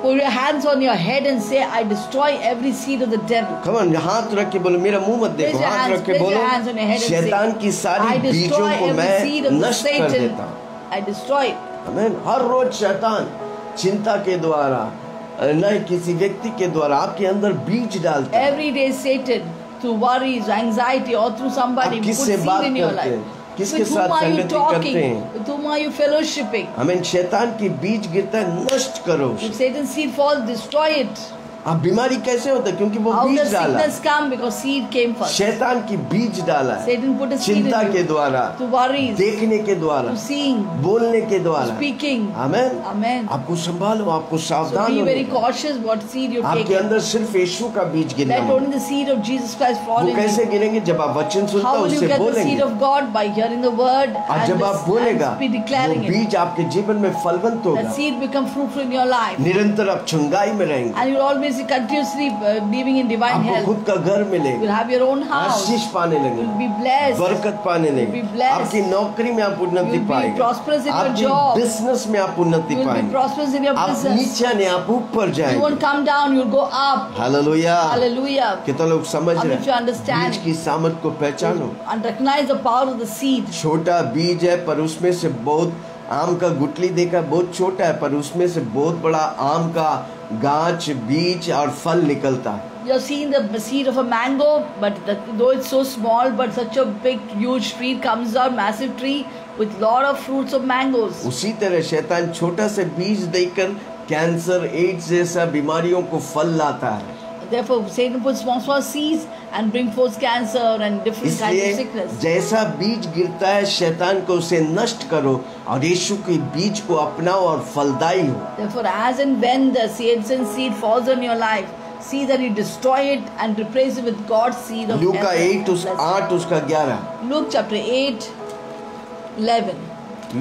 put your hands on your head and say, I destroy every seed of the devil. Come on, हाथ रख के बोलो, मेरा मुंह मत देखो, Place your हाथ hands- रख के place your बोलो, hands on your head and शैतान say, की सारी I बीजों destroy को every seed मैं of the नष्ट कर Satan. देता हूँ। I destroy it. आमीन। हर रोज शैतान चिंता के द्वारा, नहीं किसी व्यक्ति के द्वारा आपके अंदर बीज डालता है। Every day Satan, through worries, anxiety, or through somebody, आप puts किससे seed बात in your करते life. हैं? किसके With साथ whom are you संगति करते talking? हैं? With whom are you fellowshipping? आमीन। शैतान की बीज गिरता है, नष्ट करो उसे। If Satan's seed falls, destroy it. अब बीमारी कैसे होता है? क्योंकि वो How does बीज डाला, sickness come? Because seed came first. शैतान की बीज डाला है, Satan put a seed in चिंता के you. द्वारा, To worries, देखने के द्वारा, to seeing, बोलने के द्वारा। speaking. आमेन। Amen. आपको संभालो, आपको So सावधान be होना very है। cautious what seed you're आपके taking. अंदर सिर्फ यीशु का बीज गिरना Let है। only the seed of Jesus Christ fall वो in कैसे you. गिरेंगे? जब आप वचन सुनते How हो, will you उससे get the बोलेंगे, seed of God? By hearing the word और and, जब आप बोलेगा, and be वो declaring it. बीज आपके जीवन में फलवंत होगा, That seed become fruitful in your life. निरंतर आप चंगाई में रहेंगे, And you'll always be continuously living in divine आपको health. खुद का घर मिलेगा, You'll have your own house. आशीष पाने You'll लगेंगे, be blessed. बरकत पाने You'll लगेंगे, be blessed. आपकी नौकरी में आप उन्नति You'll be पाएंगे, prosperous in your आपकी job. बिजनेस में आप उन्नति You'll be पाएंगे, prosperous in your आप business. नीचे नहीं, आप ऊपर You जाएंगे। won't come down, you'll go up. Hallelujah. Hallelujah. कितना लोग समझ How रहे many of you understand? बीज की सामर्थ को पहचानो। And recognize the power of the seed. छोटा बीज है पर उसमें से बहुत, आम का गुठली देखा, बहुत छोटा है पर उसमें से बहुत बड़ा आम का गाछ, बीज और फल निकलता है। You're seeing the seed of a mango, but though it's so small, but such a big, huge tree comes out, massive tree with lot of fruits of mangoes. उसी तरह शैतान छोटा से बीज देकर कैंसर, एड्स जैसा बीमारियों को फल लाता है। Therefore, Satan puts small seeds and bring forth cancer and different kinds of इसलिए sickness. जैसा बीज गिरता है, शैतान को उसे नष्ट करो और यीशु के बीज को अपनाओ और फलदायी हो। Therefore, as and when the Satan's seed falls on your life, see that you destroy it and replace it with God's seed of Luka health and 8 blessing. 8 उसका 11, Luke chapter 8, 11.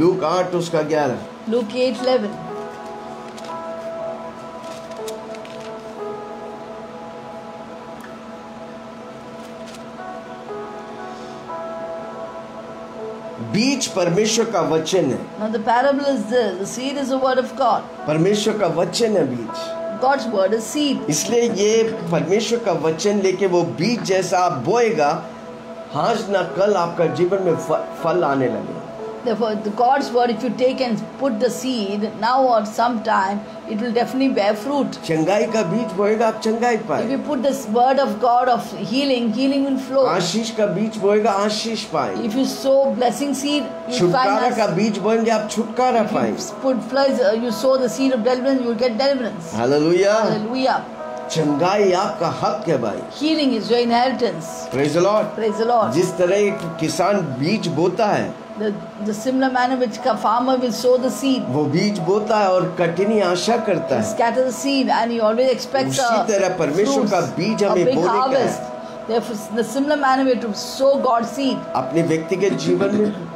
लूक 8 उसका 11। Luke 8, 11. बीज परमेश्वर का वचन है, Now the parable is this: the seed is the word of God. परमेश्वर का वचन है बीज। God's word is seed. इसलिए ये परमेश्वर का वचन लेके वो बीज जैसा आप बोएगा, आज ना कल आपका जीवन में फल आने लगे। Therefore, the God's word, if you take and put the seed now or sometime, it will definitely bear fruit. चंगाई का बीज बोएगा, आप चंगाई If पाएंगे। you put this word of God of healing, healing will flow. आशीष का बीज बोएगा, आशीष पाएंगे। If you sow blessing seed, you छुटकारा find का us. बीज बोएंगे, आप छुटकारा पाएंगे। You sow the seed of deliverance, you will get deliverance. Hallelujah. Hallelujah. चंगाई आपका हक है भाई। Healing is your inheritance. Praise the Lord. Praise the Lord. जिस तरह एक किसान बीज बोता है, The similar manner which a farmer will sow the seed, वो बीज बोता है और कठिनी आशा करता he है, scatters the seed, and he always expects उसी तरह परमेश्वर का बीज a हमें big बोने का है। harvest. Therefore, the similar manner we have to sow God's seed अपने व्यक्तिगत जीवन में,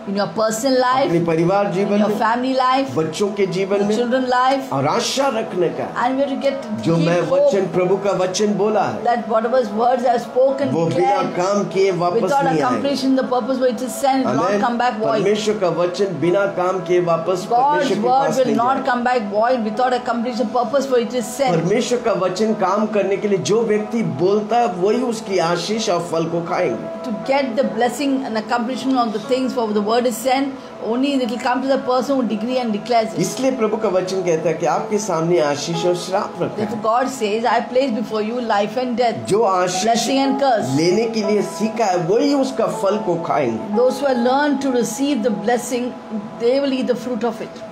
in your personal life, अपने परिवार in जीवन your में, family life, बच्चों के जीवन your में, children life, और आशा रखने का है। and we have to get जो keep मैं hope वचन, प्रभु का वचन बोला है, that whatever words I have spoken, वो बिना declared, काम किए वापस without नहीं आएगा। accomplishing the purpose where it is sent, it will not amen. come back void. परमेश्वर का वचन बिना काम किए वापस God's परमेश्वर के word पास will नहीं not जाएगा। come back void without accomplishing the purpose for it is sent. परमेश्वर का वचन काम करने के लिए जो व्यक्ति बोलता है वही उसकी आशीष और फल को खाएंगे। To get the blessing and accomplishment of the things for the word is sent, only it will come to the person who decree and declares it. इसलिए प्रभु का वचन कहता है कि आपके सामने आशीष और श्राप रखा Therefore है। God says, I place before you life and death, जो आशीष blessing and curse. लेने के लिए सीखा है वही उसका फल को खाएंगे। Those who have learned to receive the blessing, they will eat the fruit of it.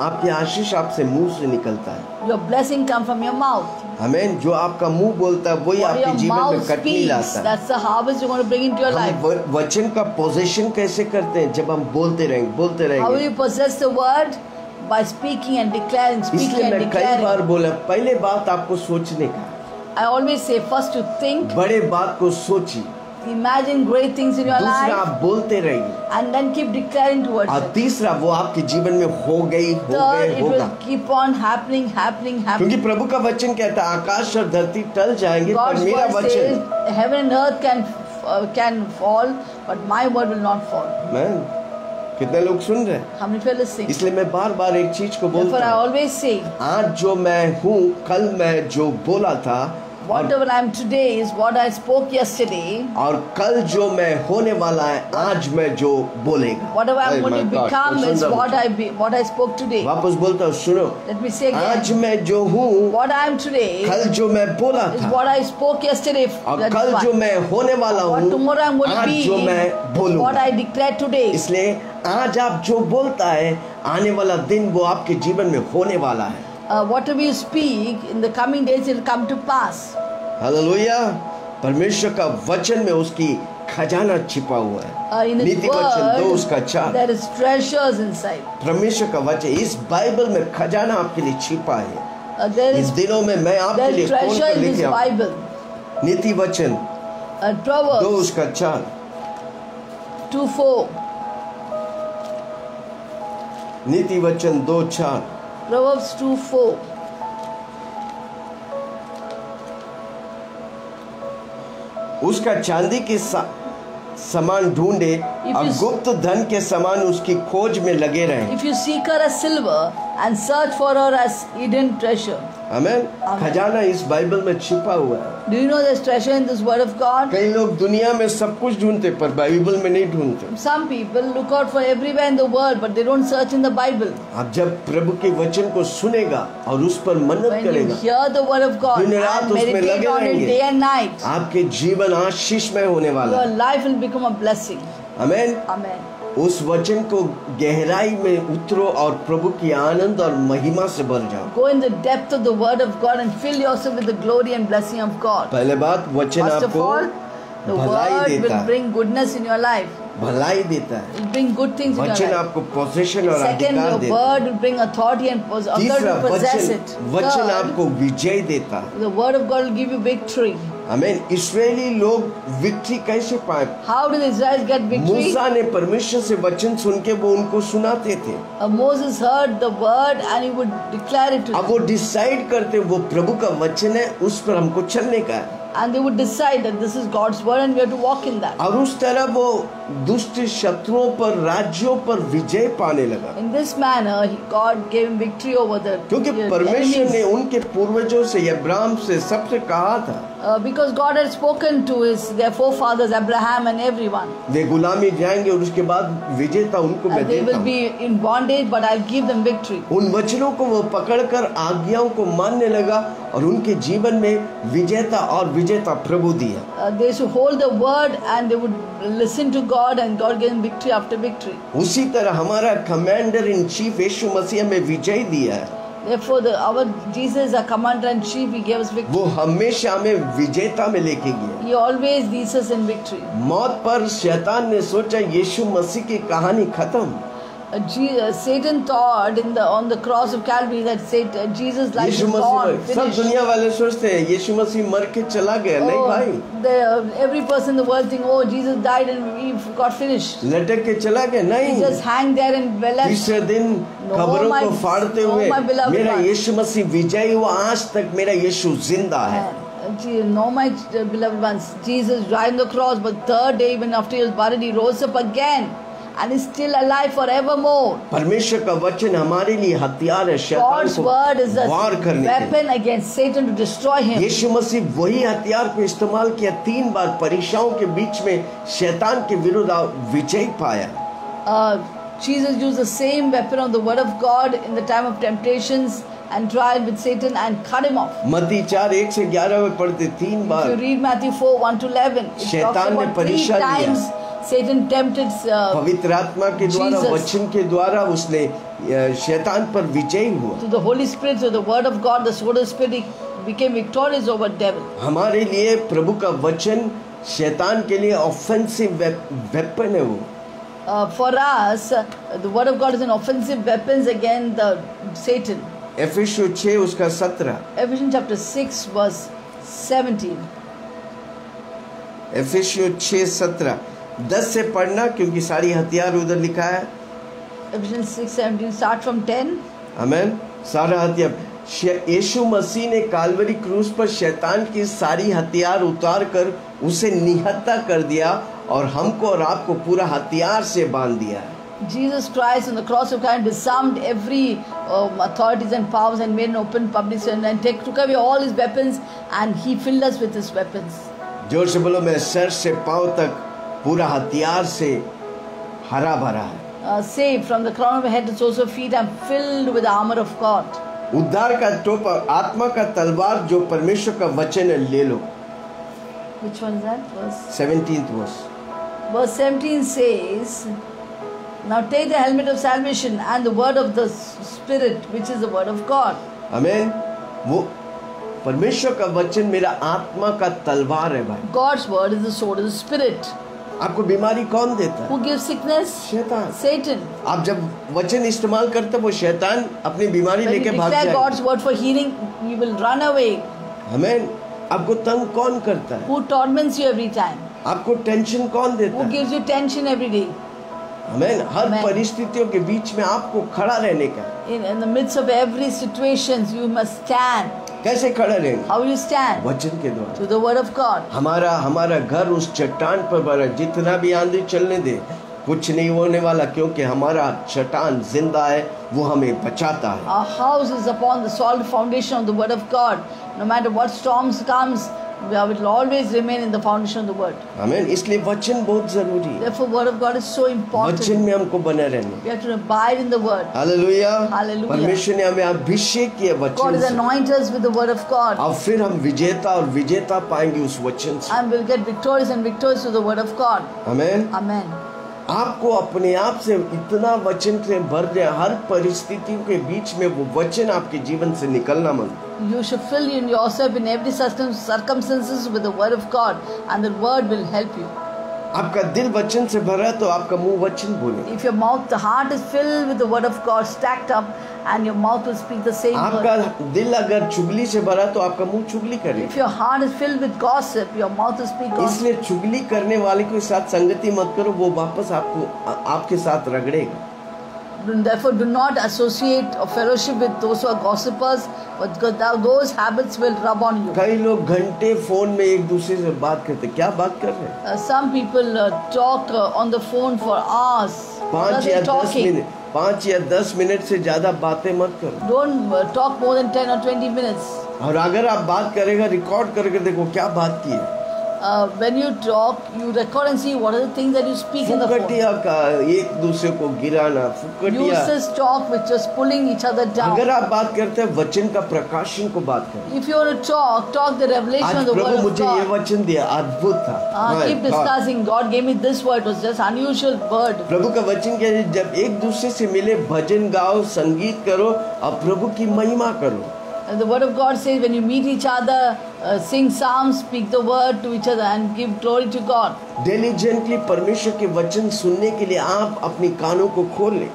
आपकी आशीष आपसे मुंह से निकलता है। Your blessing come from your mouth. आमेन। जो आपका मुंह बोलता है वही What आपके your जीवन में mouth कटनी speaks, लाता है। that's the harvest you're going to bring into your life. हम वचन का पोजीशन कैसे करते हैं? जब हम बोलते रहेंगे How will you possess the word? By speaking and declaring, speaking इसलिए and मैं कई बार declaring. बोला, पहले बात आपको सोचने का, I always say, first to think, बड़े बात को सोची, imagine great things in your दूसरा life, आप बोलते रहिए, and then keep declaring towards और it. तीसरा वो आपके जीवन में हो गई Third, it होगा। will keep on happening. क्योंकि प्रभु का वचन कहता है आकाश और धरती टल जाएंगे पर God's मेरा word वचन, says, heaven and earth can fall, but my word will not fall. Man कितने लोग सुन रहे हैं? How many people listening? इसलिए मैं बार बार एक चीज को Therefore, बोलता I हूँ, always say, आज जो मैं हूँ कल मैं जो बोला था, whatever I am today is what I spoke yesterday. और कल जो मैं होने वाला है आज मैं जो बोलेगा। Whatever I am Oh going to my God, become soon is रहा हूँ। what I spoke today. वापस बोलता हूँ, सुनो, Let me say आज again. मैं जो हूँ What I am today कल जो मैं बोला is था, what I spoke yesterday. और That's कल why. जो मैं होने वाला What हूँ tomorrow I am going to आज be जो मैं is what बोलूँगा। I declared today. इसलिए आज आप जो बोलता है आने वाला दिन वो आपके जीवन में होने वाला है। whatever you speak in the coming days it will come to pass. Hallelujah. परमेश्वर का वचन में उसकी खजाना छिपा हुआ है। In His नीति वचन 2 उसका 4। there is treasures inside. परमेश्वर का वचन, इस बाइबल में खजाना आपके लिए छिपा है। There इस is दिनों में मैं आपके लिए खोल treasure कर in लेके this आऊं। Bible. नीति वचन 2 Proverbs उसका 4। 2:4. नीति वचन 2:4। Proverbs 2:4. उसका चांदी के समान ढूंढे और गुप्त धन के समान उसकी खोज में लगे रहे। If you seek her as silver and search for her as hidden treasure. Amen. Amen. खजाना इस बाइबल में छिपा हुआ है। Do you know there's treasure in this word of God? कई लोग दुनिया में सब कुछ ढूंढते पर बाइबल में नहीं ढूंढते। Some people look out for everywhere in the world but they don't search in the Bible. आप जब प्रभु के वचन को सुनेगा और उस पर मनन When you करेगा, hear the word of God दिन रात and उसमें meditate लगे on it रहेंगे, day and night, आपके जीवन आशीषमय होने वाला your है। life will become a blessing. Amen. Amen. उस वचन को गहराई में उतरो और प्रभु की आनंद और महिमा से भर जाओ। Go in the depth of the word of God and fill yourself with the glory and blessing of God. पहले बात, वचन First of आपको all, the भलाई word देता will है। bring goodness in your life. भलाई देता है। It will bring good things in your वचन life. आपको पोजीशन और Second, अधिकार your देता है। word will bring authority and authority तीसरा, to possess it. वचन Third, आपको विजय देता है। the word of God will give you victory. आमीन। इस्राएली लोग विक्ट्री कैसे पाए? How did the Israelites get victory? मूसा ने परमेश्वर से वचन सुन के वो उनको सुनाते थे। Moses heard the word and he would declare it to अब them. वो डिसाइड करते वो प्रभु का वचन है, उस पर हमको चलने का है। And they would decide that this is God's word and we have to walk in that. और उस तरह वो दुष्ट शत्रुओं पर, राज्यों पर विजय पाने लगा। In this manner, God gave him victory over the क्योंकि परमेश्वर ने उनके पूर्वजों से, अब्राहम से, सबसे कहा था। because God had spoken to their forefathers Abraham and everyone. वे गुलामी जाएंगे और उसके बाद विजेता उनको मैं They देता will हूँ। be in bondage, but I'll give them victory. उन वचनों को वो पकड़कर आज्ञाओं को मानने लगा और उनके जीवन में विजेता और विजेता प्रभु दिया। They should hold the word and they would listen to God and God gave them victory after victory. उसी तरह हमारा कमांडर इन चीफ यीशु मसीह में विजय दिया है। Therefore, our Jesus, our commander in chief, he gave us victory. वो हमेशा हमें विजेता में लेके गया। He always leads us in victory. मौत पर शैतान ने सोचा यीशु मसीह की कहानी खत्म। Satan thought on the cross of Calvary that Jesus' life is Yeshu gone, मसीह, सब finished. दुनिया वाले सोचते हैं यीशु मसीह मर के चला गया। नहीं भाई, Every person in the world think, oh, Jesus died and we got finished. लटक के चला गया। He नहीं, just hang there and left. तीसरे दिन No, खबरों my- को फाड़ते no, हुए my beloved मेरा one. यीशु मसीह विजयी हुआ, आज तक मेरा यीशु जिंदा है। No, my beloved ones, Jesus died on the cross, but third day, even after he was buried, he rose up again and is still alive forevermore. परमेश्वर का वचन हमारे लिए हथियार है शैतान God's को word is a वार करने के। weapon against Satan to destroy him. यीशु मसीह वही हथियार को इस्तेमाल किया, 3 बार परीक्षाओं के बीच में शैतान के विरुद्ध विजय पाया। Jesus used the same weapon of the word of God in the time of temptations and trial with Satan and cut him off. मत्ती 4:1-11 में पढ़ते 3 If you bar read Matthew 4:1-11, it talks शैतान ने about 3 परीक्षा लिया। times Satan tempted पवित्र आत्मा के द्वारा, Jesus. वचन के द्वारा उसने शैतान पर विजय हुआ। through the Holy Spirit, through the word of God, the sword of the Spirit, he became victorious over devil. हमारे लिए प्रभु का वचन शैतान के लिए ऑफेंसिव वेपन है। वो For us, the word of God is an offensive weapon against Satan. एफेसियों 6 उसका 17। Ephesians chapter 6 verse 17. एफेसियों 6:17 10 से पढ़ना, क्योंकि सारी हथियार उधर लिखा है। Ephesians 6:17. Start from 10. आमेन। सारा हथियार यीशु मसीह ने काल्वरी क्रूस पर शैतान की सारी हथियार उतार कर उसे निहत्था कर दिया और हमको और आपको पूरा हथियार से बांध दिया है। Jesus Christ on the cross of Calvary disarmed every authorities and powers and made an open public service and took away all his weapons and he filled us with his weapons. जोर से बोलो, मैं sir से पांव तक पूरा हथियार से हरा भरा है। Saved from the crown of my head to the soles of feet, I'm filled with the armor of God. उद्धार का टोप और आत्मा का तलवार जो परमेश्वर का वचन है ले लो। Which one is that? Verse 17th verse। Verse 17 says, now take the helmet of salvation and the word of the Spirit, which is the word of God. आमीन। वो परमेश्वर का वचन मेरा आत्मा का तलवार है भाई। God's word is the sword of the spirit. आपको बीमारी कौन देता है? Who gives sickness? शैतान। Satan. आप जब वचन इस्तेमाल करते वो शैतान अपनी बीमारी When you लेके भाग declare जाएगा। God's word for healing, you will run away. आमीन। आपको तंग कौन करता है? Who torments you every time? आपको टेंशन कौन देता Who है? gives you tension every day? आमीन। हर Amen. परिस्थितियों के बीच में आपको खड़ा रहने का। In the midst of every situation, you must stand. कैसे खड़ा रहेंगे? How you stand? वचन के द्वारा। To the word of God. हमारा घर उस चट्टान पर बना, जितना भी आंधी चलने दे कुछ नहीं होने वाला, क्योंकि हमारा चट्टान जिंदा है, वो हमें बचाता है। Our house is upon the solid foundation of the word of God. No matter what storms comes, we will always remain in the foundation of the word. आमीन। इसलिए वचन बहुत जरूरी है। Therefore, word of God is so important. वचन में हमको बने रहना। We have to abide in the word. Hallelujah. Hallelujah. परमेश्वर ने हमें अभिषेक किया God वचन has से, anointed us with the word of God. और फिर हम विजेता और विजेता पाएंगे उस वचन से। And we'll get victorious and victorious through the word of God. आमीन। Amen. आपको अपने आप से इतना वचन से भर जाए, हर परिस्थितियों के बीच में वो वचन आपके जीवन से निकलना मन। You should fill in yourself in every circumstances with the word of God, and the word will help you. आपका दिल वचन से भरा है तो आपका मुंह वचन बोले। If your mouth, the heart is filled with the word of God, stacked up, and your mouth will speak the same आपका word. दिल अगर चुगली से भरा तो आपका मुंह चुगली करे। If your heart is filled with gossip, your mouth will speak gossip. इसलिए चुगली करने वाले के साथ संगति मत करो, वो वापस आपके साथ रगड़ेगा। Therefore, do not associate or fellowship with those who are gossipers, but those habits will rub on you. कई लोग घंटे फोन में एक दूसरे से बात करते, क्या बात कर रहे हैं? Some people talk on the phone for hours. What are they talking? 5 या 10 मिनट से ज्यादा बातें मत करो। Don't talk more than 10 or 20 minutes. और अगर आप बात करेगा, रिकॉर्ड करके देखो क्या बात की है। When you talk, you record and see what are the things that you speak in the phone. फुकटिया का एक दूसरे को गिराना, फुकटिया। Useless talk which is pulling each other down. अगर आप बात करते हैं वचन का प्रकाशन को बात करें। If you want to talk the revelation आज of the word Prabhu of मुझे ये God. वचन दिया, अद्भुत था। Keep discussing. God gave me this word. It was just unusual word. प्रभु का वचन क्या है? जब एक दूसरे से मिले भजन गाओ, संगीत करो और प्रभु की महिमा करो। And the word of God says when you meet each other, sing psalms, speak the word to each other and give glory to God. Diligently परमेश्वर के वचन सुनने के लिए आप अपनी कानों को खोल लें।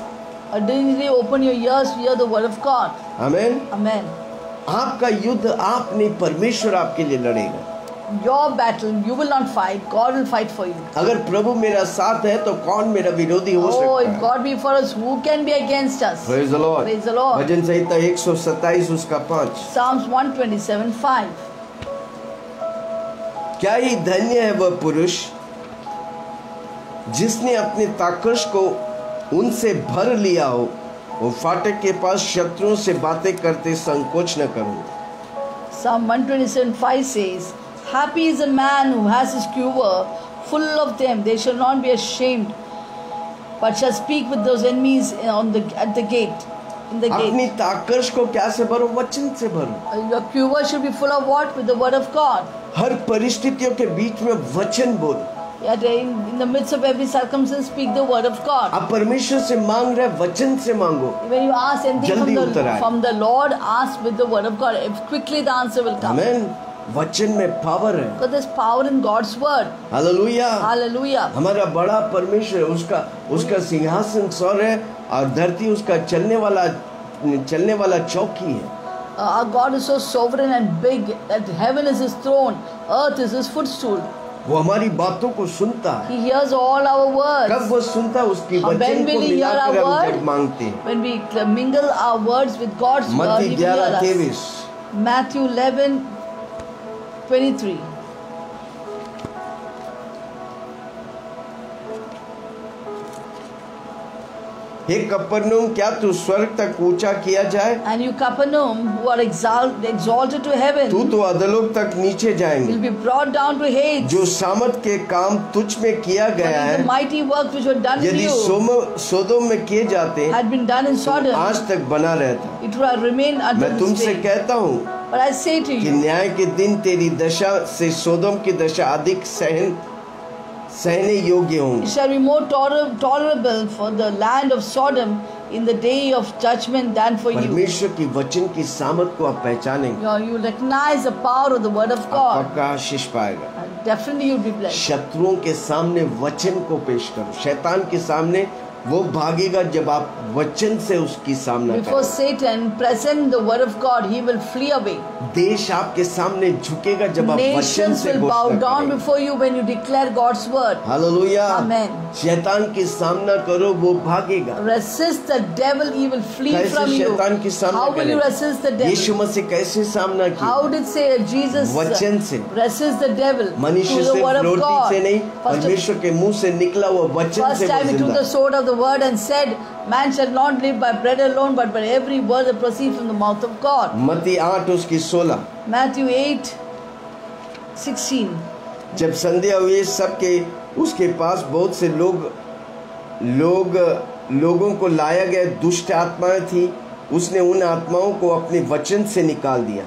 Diligently open your ears to hear the word of God. आमीन। Amen. आपका युद्ध आप नहीं, परमेश्वर आपके लिए लड़ेगा। Your battle, you will not fight. God will fight for you. अगर प्रभु मेरा साथ है तो कौन मेरा विरोधी हो Oh, सकता if है? God be for us, who can be against us? Praise the Lord. Praise the Lord. भजन संहिता 127 उसका 5। Psalms 127:5. क्या ही धन्य है वह पुरुष जिसने अपने ताकश को उनसे भर लिया हो, वो फाटक के पास शत्रुओं से बातें करते संकोच न करो। Psalm 127:5 says, Happy is a man who has his quiver full of them. They shall not be ashamed, but shall speak with those enemies at the gate. In the अपनी gate. ताकश को क्या से भरो? वचन से भरो। Your quiver should be full of what? With the word of God. हर परिस्थितियों के बीच में वचन बोल। Yet in the midst of every circumstance, speak the word of God. आप परमेश्वर से मांग रहे, वचन से मांगो। When you ask anything जल्दी उत्तर आए। from the Lord, ask with the word of God. If quickly the answer will come. आमीन। वचन में पावर है। Because there's power in God's word. Hallelujah. Hallelujah. हमारा बड़ा परमेश्वर, उसका सिंहासन स्वर है और धरती उसका चलने वाला चौकी है। Our God is so sovereign and big that heaven is His throne, earth is His footstool. वो हमारी बातों को सुनता है। He hears all our words. कब वो सुनता है? उसकी When वचन को will He hear मिलाकर our हम जब word? मांगते हैं। When we mingle our words with God's word, मत्ती He will hear us. 11:23। Matthew 11:23. हे कफरनहूम, क्या तू स्वर्ग तक ऊंचा किया जाए? And you Capernaum, who are exalted to heaven, तू तो अधोलोक तक नीचे जाएंगे। will be brought down to Hades. जो सामर्थ के काम तुझ में किया गया The है, mighty works which were done in यदि you सोदोम में किए जाते had been done in Sodom, आज तक बना रहता। it would have remained until मैं this तुमसे day. कहता हूँ But I say to कि you, न्याय के दिन तेरी दशा से सोदोम की दशा अधिक सहने योग्य it होंगी। shall be more tolerable for the land of Sodom in the day of judgment than for you. परमेश्वर की वचन की सामर्थ को आप पहचानेंगे, You will recognize the power of the word of आप God. पक्का आशीष पाएगा। And definitely you'll be blessed. शत्रुओं के सामने वचन को पेश करो। शैतान के सामने वो भागेगा जब आप वचन से उसकी सामना Before करें। Satan present the word of God, he will flee away. देश आपके सामने झुकेगा जब आप वचन Nations से will bow घोषणा down करेंगे। before you when you declare God's word. Hallelujah. Amen. शैतान की सामना करो, वो भागेगा। Resist the devil, he will flee कैसे from you. शैतान की सामना How will you करें? resist the Yeshu devil? मसीह कैसे सामना How किया? did say Jesus वचन से। resist the devil? मनुष्य Through the से, word of रोटी God. से नहीं, First, परमेश्वर के मुंह से निकला हुआ वचन first से वो time he took जिंदा the sword of the word and said, man shall not live by bread alone, but by every word that proceeds from the mouth of God. मत्ती 8 उसकी 16। Matthew 8:16. जब संध्या हुई सबके उसके पास बहुत से लोगों को लाया गया, दुष्ट आत्माएं थी, उसने उन आत्माओं को अपने वचन से निकाल दिया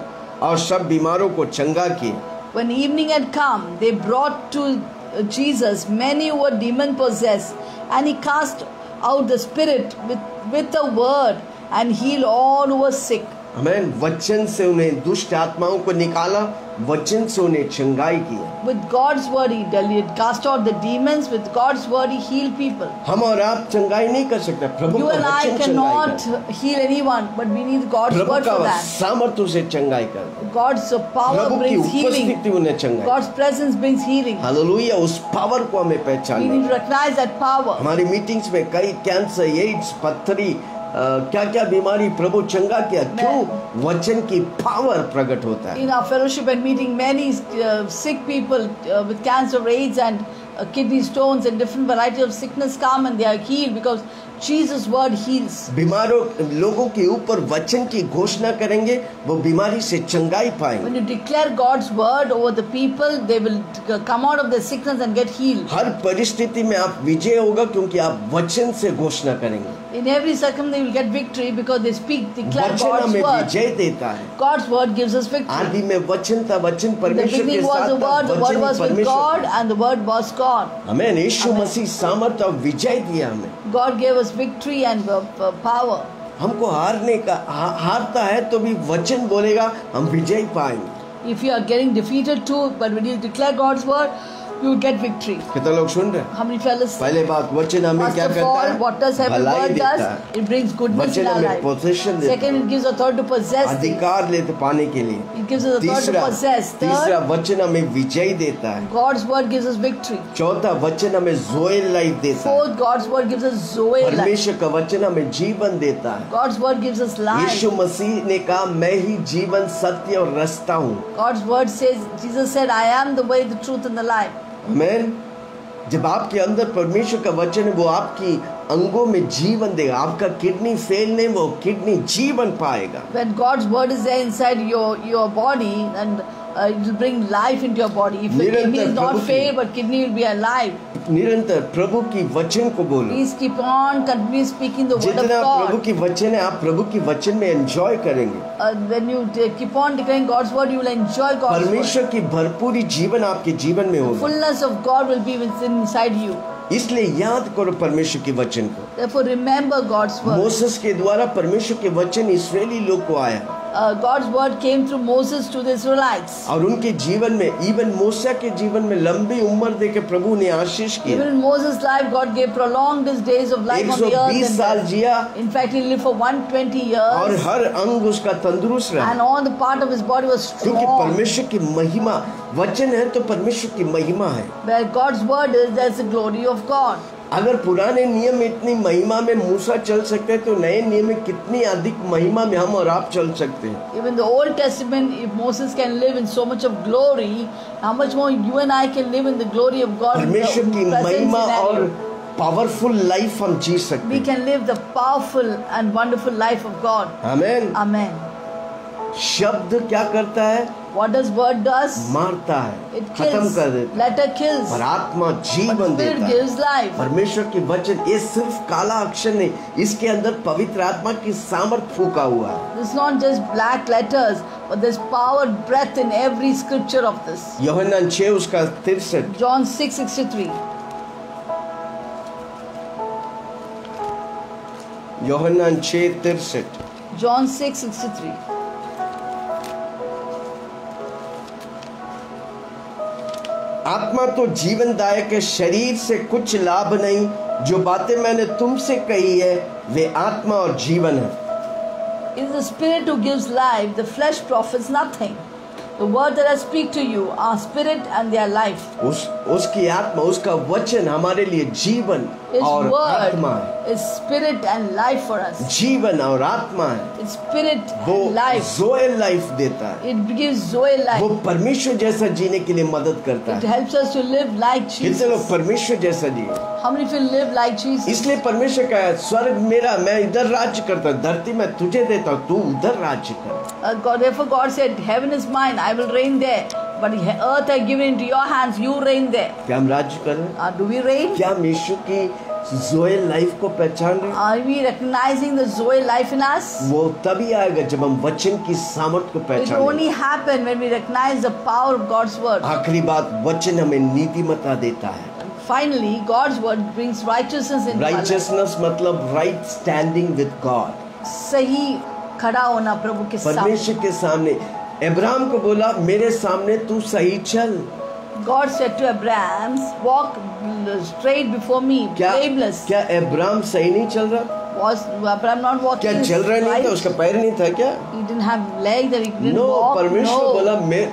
और सब बीमारों को चंगा किया। When evening had come, they brought to Jesus many who were demon possessed, and he cast out the spirit with a word and healed all who were sick. आमीन। वचन से उन्हें दुष्ट आत्माओं को निकाला, वचन से उन्हें चंगाई किया। With God's word he cast out the demons. With God's word he healed people. हम और आप चंगाई नहीं कर सकते, प्रभु You का and I वचन चंगाई cannot कर। heal anyone, but we need God's Prabhu word for का that. सामर्थ्य से चंगाई कर। God's power प्रभु की brings healing. उपस्थिति उन्हें चंगाई। God's presence brings healing. Hallelujah. उस पावर को हमें We पहचानना need है। to recognize that power. हमारी मीटिंग्स में कई कैंसर, एड्स, पत्थरी, क्या क्या बीमारी प्रभु चंगा किया। क्यों? वचन की पावर प्रकट होता है। In our fellowship and meeting, many sick people with cancer, AIDS, and kidney stones and different variety of sickness come and they are healed because Jesus' word heals. बीमारों लोगों के ऊपर वचन की घोषणा करेंगे, वो बीमारी से चंगाई पाएंगे। When you declare God's word over the people, they will come out of their sickness and get healed. हर परिस्थिति में आप विजय होगा क्योंकि आप वचन से घोषणा करेंगे। In every circumstance, they will get victory because they declare वचन God's हमें word. विजय देता है। God's word gives us victory. आदि में वचन था, वचन In the परमेश्वर के beginning was साथ the था, word वचन was ही with परमेश्वर God, था। and the word was God. हमें यीशु Amen. मसीह सामर्थ्य और विजय दिया हमें। God gave us victory and power. हमको हारने का हारता है तो भी वचन बोलेगा, हम विजय पाएंगे। If you are getting defeated too, but when you declare God's word, you will get victory. कितना लोग सुन रहे हैं? How many fellows? पहले बात, वचन हमें First क्या of करता all, है? what does heaven भलाई word देता does? है। It brings goodness in वचन our हमें life. पोजीशन देता Second, it gives authority to possess things. अधिकार लेते पाने के लिए। It gives us authority to possess. तीसरा Third, वचन हमें विजय देता है। God's word gives us victory. चौथा वचन हमें जोएल लाइफ देता है। Fourth, God's word gives us Zoe life. परमेश्वर का वचन हमें जीवन देता है। God's word gives us life. यीशु मसीह ने कहा, मैं ही जीवन, सत्य और रास्ता हूँ। God's word says, Jesus said, I am the way, the truth and the life. आमीन। जब आपके अंदर परमेश्वर का वचन है, वो आपकी अंगों में जीवन देगा। आपका किडनी फेल नहीं, वो किडनी जीवन पाएगा। When God's word is there inside your body, and it will bring life into your body. If the kidney is not fail, but kidney will be alive. निरंतर प्रभु की वचन को बोलो। Please keep on continually speaking the word of जितना प्रभु God. की वचन है, आप प्रभु की वचन में एंजॉय करेंगे। When you keep on declaring God's word, you will enjoy God's word. परमेश्वर की भरपूरी जीवन आपके जीवन में होगा। Fullness of God will be within inside you. इसलिए याद करो परमेश्वर के वचन को। Therefore, remember God's word. Moses के द्वारा परमेश्वर के वचन इस्राएली लोग को आया God's word came through Moses to the Israelites. और उनके जीवन में, इवन मूसा के जीवन में लंबी उम्र देके प्रभु ने आशीष की। Even in Moses' life, God gave prolonged his days of life on the earth. 120 साल जिया In fact, he lived for 120 और years, हर अंग उसका तंदुरुस्त रहा, and all the part of his body was क्योंकि strong. परमेश्वर की महिमा, वचन है तो परमेश्वर की महिमा है। Where God's word is, there's the glory of God. अगर पुराने नियम में इतनी महिमा में मूसा चल सकते हैं तो नए नियम में कितनी अधिक महिमा में हम और आप चल सकते हैं। Even the Old Testament, if Moses can live in so much of glory, how much more you and I can live in the glory of God. in the परमेश्वर की present महिमा और scenario. पावरफुल लाइफ हम जी सकते We हैं। can live the powerful and wonderful life of God. आमीन। Amen. शब्द क्या करता है? What does word does? मारता है, It खत्म kills. कर देता है, Letter kills. पर आत्मा But जीवन Spirit देता है। gives life. परमेश्वर की वचन ये सिर्फ काला अक्षर नहीं, इसके अंदर पवित्र आत्मा की सामर्थ फूका हुआ है। It's not just black letters, but there's power, breath in every scripture of this. यूहन्ना 6 उसका 63। John 6:63. यूहन्ना 6:63। John 6:63. आत्मा तो जीवनदायक है, शरीर से कुछ लाभ नहीं। जो बातें मैंने तुमसे कही है वे आत्मा और जीवन है। It is the spirit who gives life, the flesh profits nothing. The word that I speak to you are spirit and they are life. उसकी आत्मा, उसका वचन हमारे लिए जीवन His और word आत्मा है। is spirit and life for us. जीवन और आत्मा है। It's spirit वो and life. ज़ोए लाइफ देता है। It gives Zoe वो life. परमेश्वर जैसा जीने के लिए मदद करता It है। helps us to live like कितने लोग Jesus. परमेश्वर जैसा जिए? How many of you live like Jesus? इसलिए परमेश्वर का है, स्वर्ग मेरा, मैं इधर राज्य करता हूँ, धरती मैं तुझे देता हूँ, तू उधर राज्य कर। Therefore God said, heaven is mine, I will reign there. But earth I give into your hands, you reign there. क्या हम राज्य कर रहे हैं? Do we reign? क्या हम यीशु की ज़ोए लाइफ को पहचान रहे हैं? Are we recognizing the Zoe life in us? वो तभी आएगा जब हम वचन की सामर्थ को It पहचानेंगे। only happens when we recognize the power of God's word. आखिरी बात, वचन हमें नीतिमत्ता देता है। Finally, God's word brings righteousness into our life. Righteousness मतलब राइट स्टैंडिंग विद गॉड। सही खड़ा होना प्रभु के सामने. परमेश्वर के सामने। अब्राहम को बोला, मेरे सामने तू सही चल। God said to Abraham, walk straight before me, blameless. क्या अब्राहम सही नहीं चल रहा? Was Abraham not walking? क्या चल रहा नहीं था? उसका पैर नहीं था क्या? He didn't have leg that he didn't no, walk. परमेश्वर No. बोला, मैं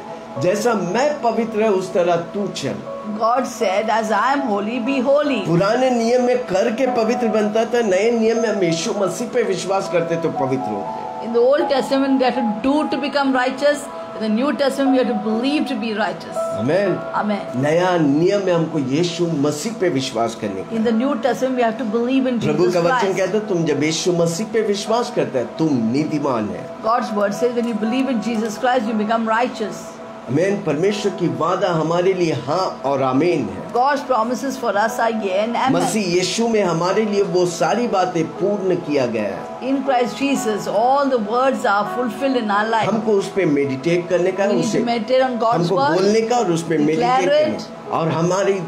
जैसा मैं पवित्र है उस तरह तू चल। God said, as I am holy, be holy. पुराने नियम में करके पवित्र बनता था, नए नियम में हम यीशु मसीह पे विश्वास करते तो पवित्र होते। In the Old Testament, we have to do to become righteous. In the New Testament, we have to believe to be righteous. Amen. Amen. नया नियम में हमको यीशु मसीह पे विश्वास करने का। In the New Testament, we have to believe in Prabhu Jesus का वचन Christ. कहता है, तुम जब यीशु मसीह पे विश्वास करते हैं तुम नीतिमान है। God's word says, when you believe in Jesus Christ, you become righteous. आमेन। परमेश्वर की वादा हमारे लिए हाँ और आमीन है। God's promises for us are yea and amen. मसीह यीशु में हमारे लिए वो सारी बातें पूर्ण किया गया है। In Christ Jesus, all the words are fulfilled in our life. हमको उस पे मेडिटेट करने का, We need to meditate on God's हमको word. बोलने का और उस पे मेडिटेट Declare करने it. का। और हमारी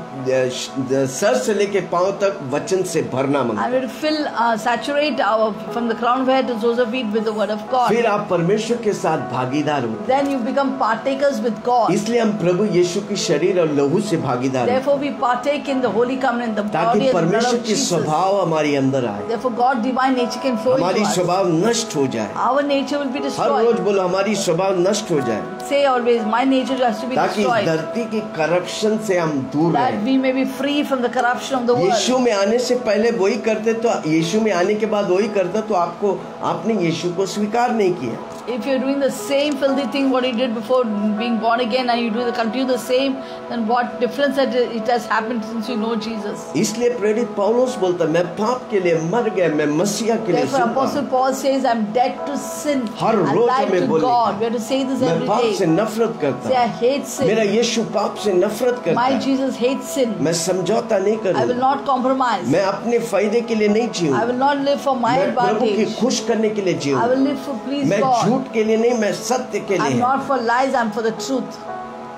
सर से लेके पांव तक वचन से भरना मंगता And we will fill, saturate our from the crown of head to soles of feet with the word of God. फिर आप परमेश्वर के साथ भागीदार होते Then you become partakers with God. हैं। इसलिए हम प्रभु यीशु की शरीर और लहू से भागीदार होते Therefore, we partake in the holy covenant, the हैं, body ताकि and the blood परमेश्वर of की Jesus. स्वभाव हमारी अंदर आए, Therefore, God divine nature can flow हमारी into us. स्वभाव नष्ट हो जाए। Our nature will be her destroyed. रोज बोलो हमारी स्वभाव नष्ट हो जाए, Say always, my nature has to be ताकि destroyed. धरती की करप्शन से हम दूर That रहें। we may be free from the corruption of the world. यीशु में आने से पहले वही करते तो यीशु में आने के बाद वही करता तो आपने यीशु को स्वीकार नहीं किया। If you're doing the same filthy thing what he did before being born again and you continue the same, then what difference that it has happened since you know Jesus? इसलिए प्रेरित पौलुस बोलता, मैं पाप के लिए मर गया, मैं मसीहा के लिए Therefore, जिंदा Apostle हूं। Paul says, I'm dead to sin her and rose alive हमें to बोलने God. का। We have to say this मैं every पाप से day. नफरत करता Say, I हूं। hate मेरा sin. यीशु पाप से नफरत करता My है। Jesus hates sin. मैं समझौता नहीं I will करूंगा, not compromise. मैं अपने फायदे के लिए नहीं I जीऊंगा, will not live for my मैं प्रभु की advantage. खुश करने के लिए I will जीऊंगा। live for please मैं God. झूठ के लिए नहीं, मैं सत्य के लिए। I'm not for lies, I'm for the truth.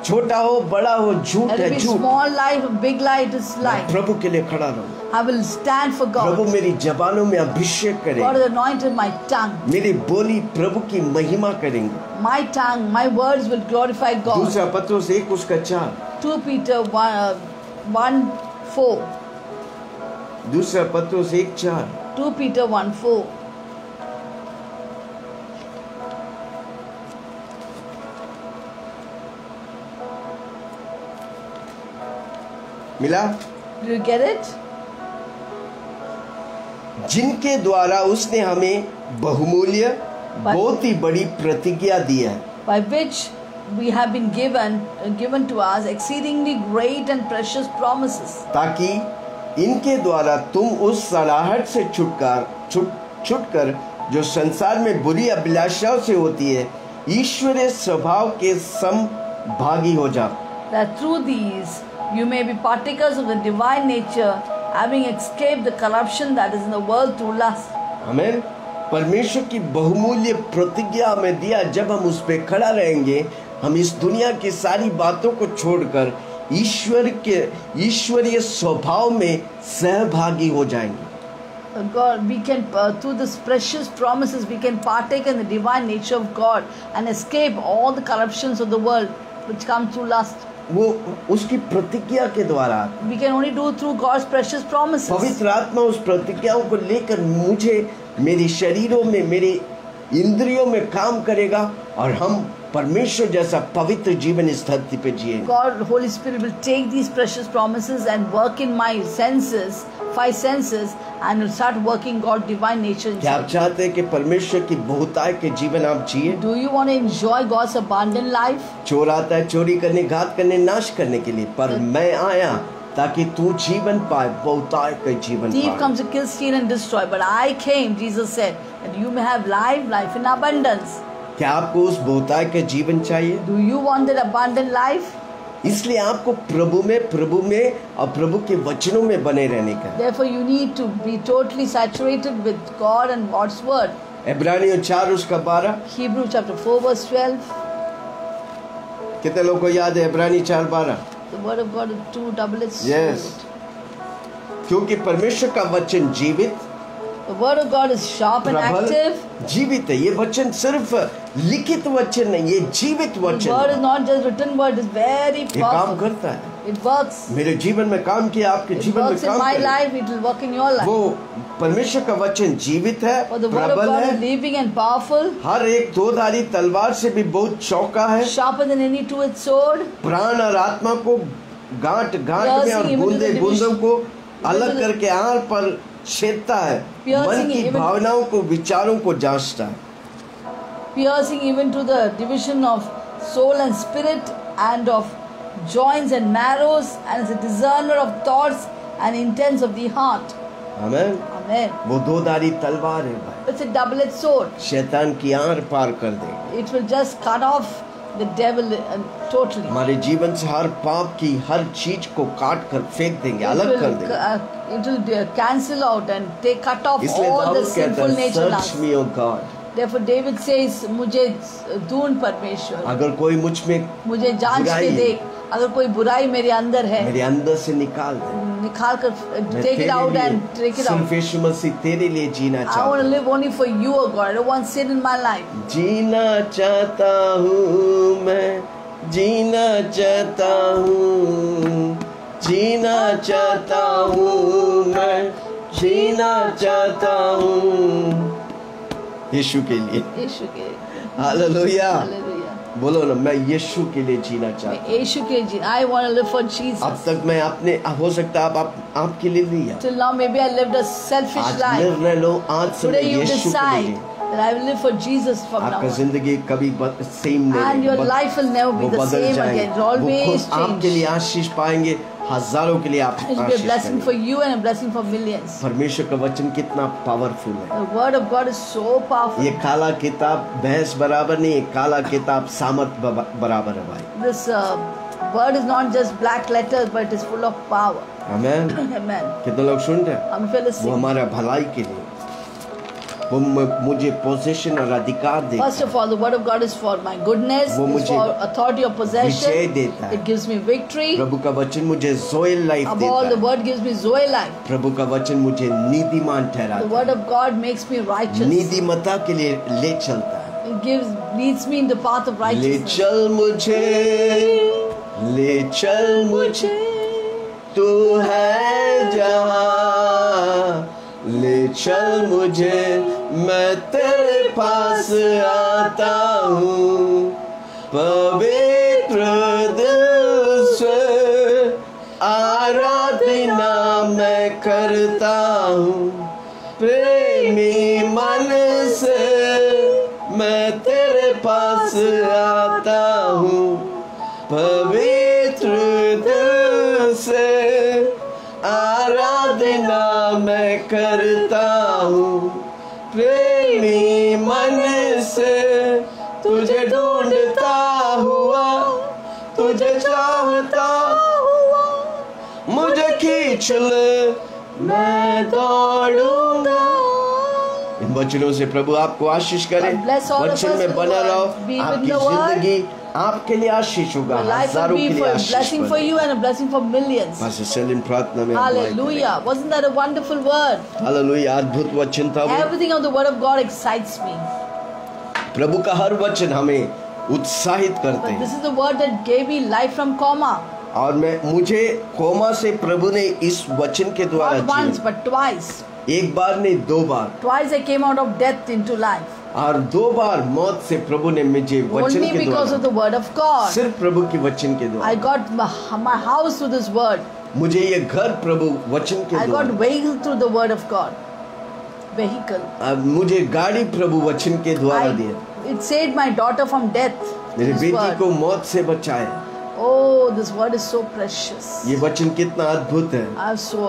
छोटा हो बड़ा हो झूठ Let है it be झूठ। small lie, big lie, it is मैं lie. प्रभु के लिए खड़ा रहूं। I will stand for Prabhu God. मेरी जबानों में अभिषेक God करें, has anointed my tongue. मेरी बोली प्रभु की महिमा करेंगे। My tongue, my words will glorify God. दूसरा पत्रोस 1 उसका 4, 2 Peter 1:4. दूसरा पत्रोस 1:4। 2 Peter 1:4. मिला? Do you get it? जिनके द्वारा उसने हमें बहुमूल्य बहुत ही बड़ी प्रतिज्ञा दी है, By which we have been given to us exceedingly great and precious promises. ताकि इनके द्वारा तुम उस सड़ाहट से छुटकर जो संसार में बुरी अभिलाषाओं से होती है, ईश्वरीय स्वभाव के समभागी हो जाओ। That through these you may be partakers of the divine nature, having escaped the corruption that is in the world through lust. आमीन। परमेश्वर की बहुमूल्य प्रतिज्ञा हमें दिया, जब हम उस पे खड़ा रहेंगे हम इस दुनिया की सारी बातों को छोड़कर ईश्वरीय स्वभाव में सहभागी हो जाएंगे। God, we can through this precious promises we can partake in the divine nature of God and escape all the corruptions of the world which come through lust. वो उसकी प्रतिज्ञा के द्वारा We can only do through God's precious promises. पवित्र आत्मा उस प्रतिज्ञाओं को लेकर मुझे मेरे शरीरों में मेरे इंद्रियों में काम करेगा और हम परमेश्वर जैसा पवित्र जीवन इस धरती पे जिएंगे। God, Holy Spirit will take these precious promises and work in my senses, 5 senses, and will start working God's divine nature क्या आप inside. चाहते हैं कि परमेश्वर की बहुताय के जीवन आप जिए? Do you want to enjoy God's abundant life? चोर आता है चोरी करने, घात करने, नाश करने के लिए, पर मैं आया ताकि तू जीवन पाए, बहुताय का जीवन Thief पाए। comes to kill, steal, and destroy, but I came, Jesus said, that you may have life, life in abundance. क्या आपको उस बहुताय का जीवन चाहिए? Do you want that abundant life? इसलिए आपको प्रभु में और प्रभु के वचनों में बने रहने का। Therefore, you need to be totally saturated with God and God's word. इब्रानियों 4 उसका 12 Hebrews chapter 4 verse 12. कितने लोगों को याद है? इब्रानी 4:12। The word of God is two double-edged sword. Yes. क्योंकि परमेश्वर का वचन जीवित The word of God is sharp and प्रबल active. जीवित है। ये वचन सिर्फ लिखित वचन नहीं, ये जीवित The वचन word is है। not just written word, it's very ये काम powerful. करता है। It works. मेरे जीवन में काम किया, आपके It जीवन में works in काम my करे। life, it will work in your life. वो परमेश्वर का वचन जीवित है, For the word of प्रबल God is है, living and powerful, हर एक दोधारी तलवार से भी बहुत चौका है, sharper than any two-edged sword, प्राण और आत्मा को गांठ गांठ में और Piercing even to बूंदे the बूंदों division. को Even अलग to the- करके आर पर छेदता है, Piercing मन की even- भावनाओं को, विचारों को जांचता है। piercing even to the division of soul and spirit and of joints and marrows, and is a discerner of thoughts and intents of the heart. आमीन। Amen. वो दोधारी तलवार है भाई, It's a double-edged sword. शैतान की आर पार कर देगी। It will just cut off the devil totally. हमारे जीवन से हर पाप की हर चीज को काट कर फेंक देंगे, अलग कर देंगे। It will cancel out and take cut off इसलिए all the दाऊद कहता sinful है, nature in search us. Me O God, Therefore David says, मुझे ढूंढ परमेश्वर, अगर कोई मुझ में मुझे जांच बुराई के है, देख, अगर कोई बुराई मेरे अंदर है, मेरे अंदर से निकाल दे। निकाल कर मैं take it तेरे out लिए, and take it out. सिर्फ यीशु मसीह तेरे लिए जीना I want चाहता to हूँ। live only for you, O God. I don't want sin in my life. जीना चाहता हूँ मैं, जीना चाहता हूँ, जीना चाहता हूँ मैं, जीना चाहता हूँ यीशु के लिए। यीशु के हालेलुया। हालेलुया। बोलो ना, मैं यीशु के लिए जीना चाहता हूँ। मैं यीशु के लिए, I want to live for अब Jesus. तक मैं अपने, हो सकता है आप आपके लिए लिया, Till now maybe I lived a selfish आज life. निर्णय लो, आज से मैं Today you यीशु के decide लिए। that I will live for Jesus from now आपका on. जिंदगी कभी सेम नहीं And your रहेगी, life will never be वो the बदल same जाएंगे। again. It will always वो आपके लिए change. आशीष पाएंगे, हजारों के लिए आप It will be a आशीष blessing for पाएंगे। you and a blessing for millions. परमेश्वर का वचन कितना पावरफुल है। The word of God is so powerful. ये काला किताब भैंस बराबर नहीं, काला किताब सामर्थ बराबर है भाई। This word is not just black letters, but it is full of power. आमीन। Amen. कितने लोग सुन रहे हैं? I'm feeling वो sick. हमारा भलाई के लिए, वो मुझे पोजीशन और अधिकार देता First है, of all, the word of God is for my goodness, वो it's मुझे for authority of Vijay possession. देता है। It gives me victory. प्रभु का वचन मुझे जोएल लाइफ Above देता all, the है। word gives me Zoe life. प्रभु का वचन मुझे नीतिमान The ठहराता word है, of God makes me righteous. नीतिमता के लिए ले चलता है। It leads me in the path of ले righteousness. चल मुझे, ले चल मुझे, तू है जहाँ, ले चल मुझे, मैं तेरे पास आता हूँ, पवित्र दिल से आराधना मैं करता हूँ, प्रेमी मन से मैं तेरे पास आता हूँ, पवित्र दिल से आराधना मैं करता हूँ, प्रेमी मन से तुझे ढूंढता हुआ, तुझे चाहता हुआ, मुझे खींच ले, मैं दौड़ूंगा। इन इन वचनों से प्रभु आपको आशीष करे। God bless all of वचन us में with बना the रहो। word. Be आपकी with the word. जिंदगी आपके लिए आशीष होगा, Your life will हजारों के be लिए for a आशीष blessing for बनेगा। you and a blessing for millions. Pastor Celin प्रार्थना में अगुवाई Hallelujah. Wasn't that a wonderful word? करें। हालेलुया, अद्भुत वचन था वो। Everything of the word of God excites me. प्रभु का हर वचन हमें उत्साहित करते But this हैं। is the word that gave me life from coma. और मुझे कोमा से प्रभु ने इस वचन के द्वारा Not once, Jiya. but twice. एक बार नहीं, 2 बार। Twice I came out of death into life. और 2 बार मौत से प्रभु ने मुझे वचन Only के because of द्वारा, the word of God. सिर्फ प्रभु के वचन के I द्वारा। got my house through this word. मुझे ये घर प्रभु वचन के I got द्वारा, vehicle through the word of God. Vehicle. मुझे गाड़ी प्रभु वचन के द्वारा दिया। It saved my daughter from death. मेरी This बेटी word. को मौत से बचाया। Oh, this word is so precious. ये वचन कितना अद्भुत है।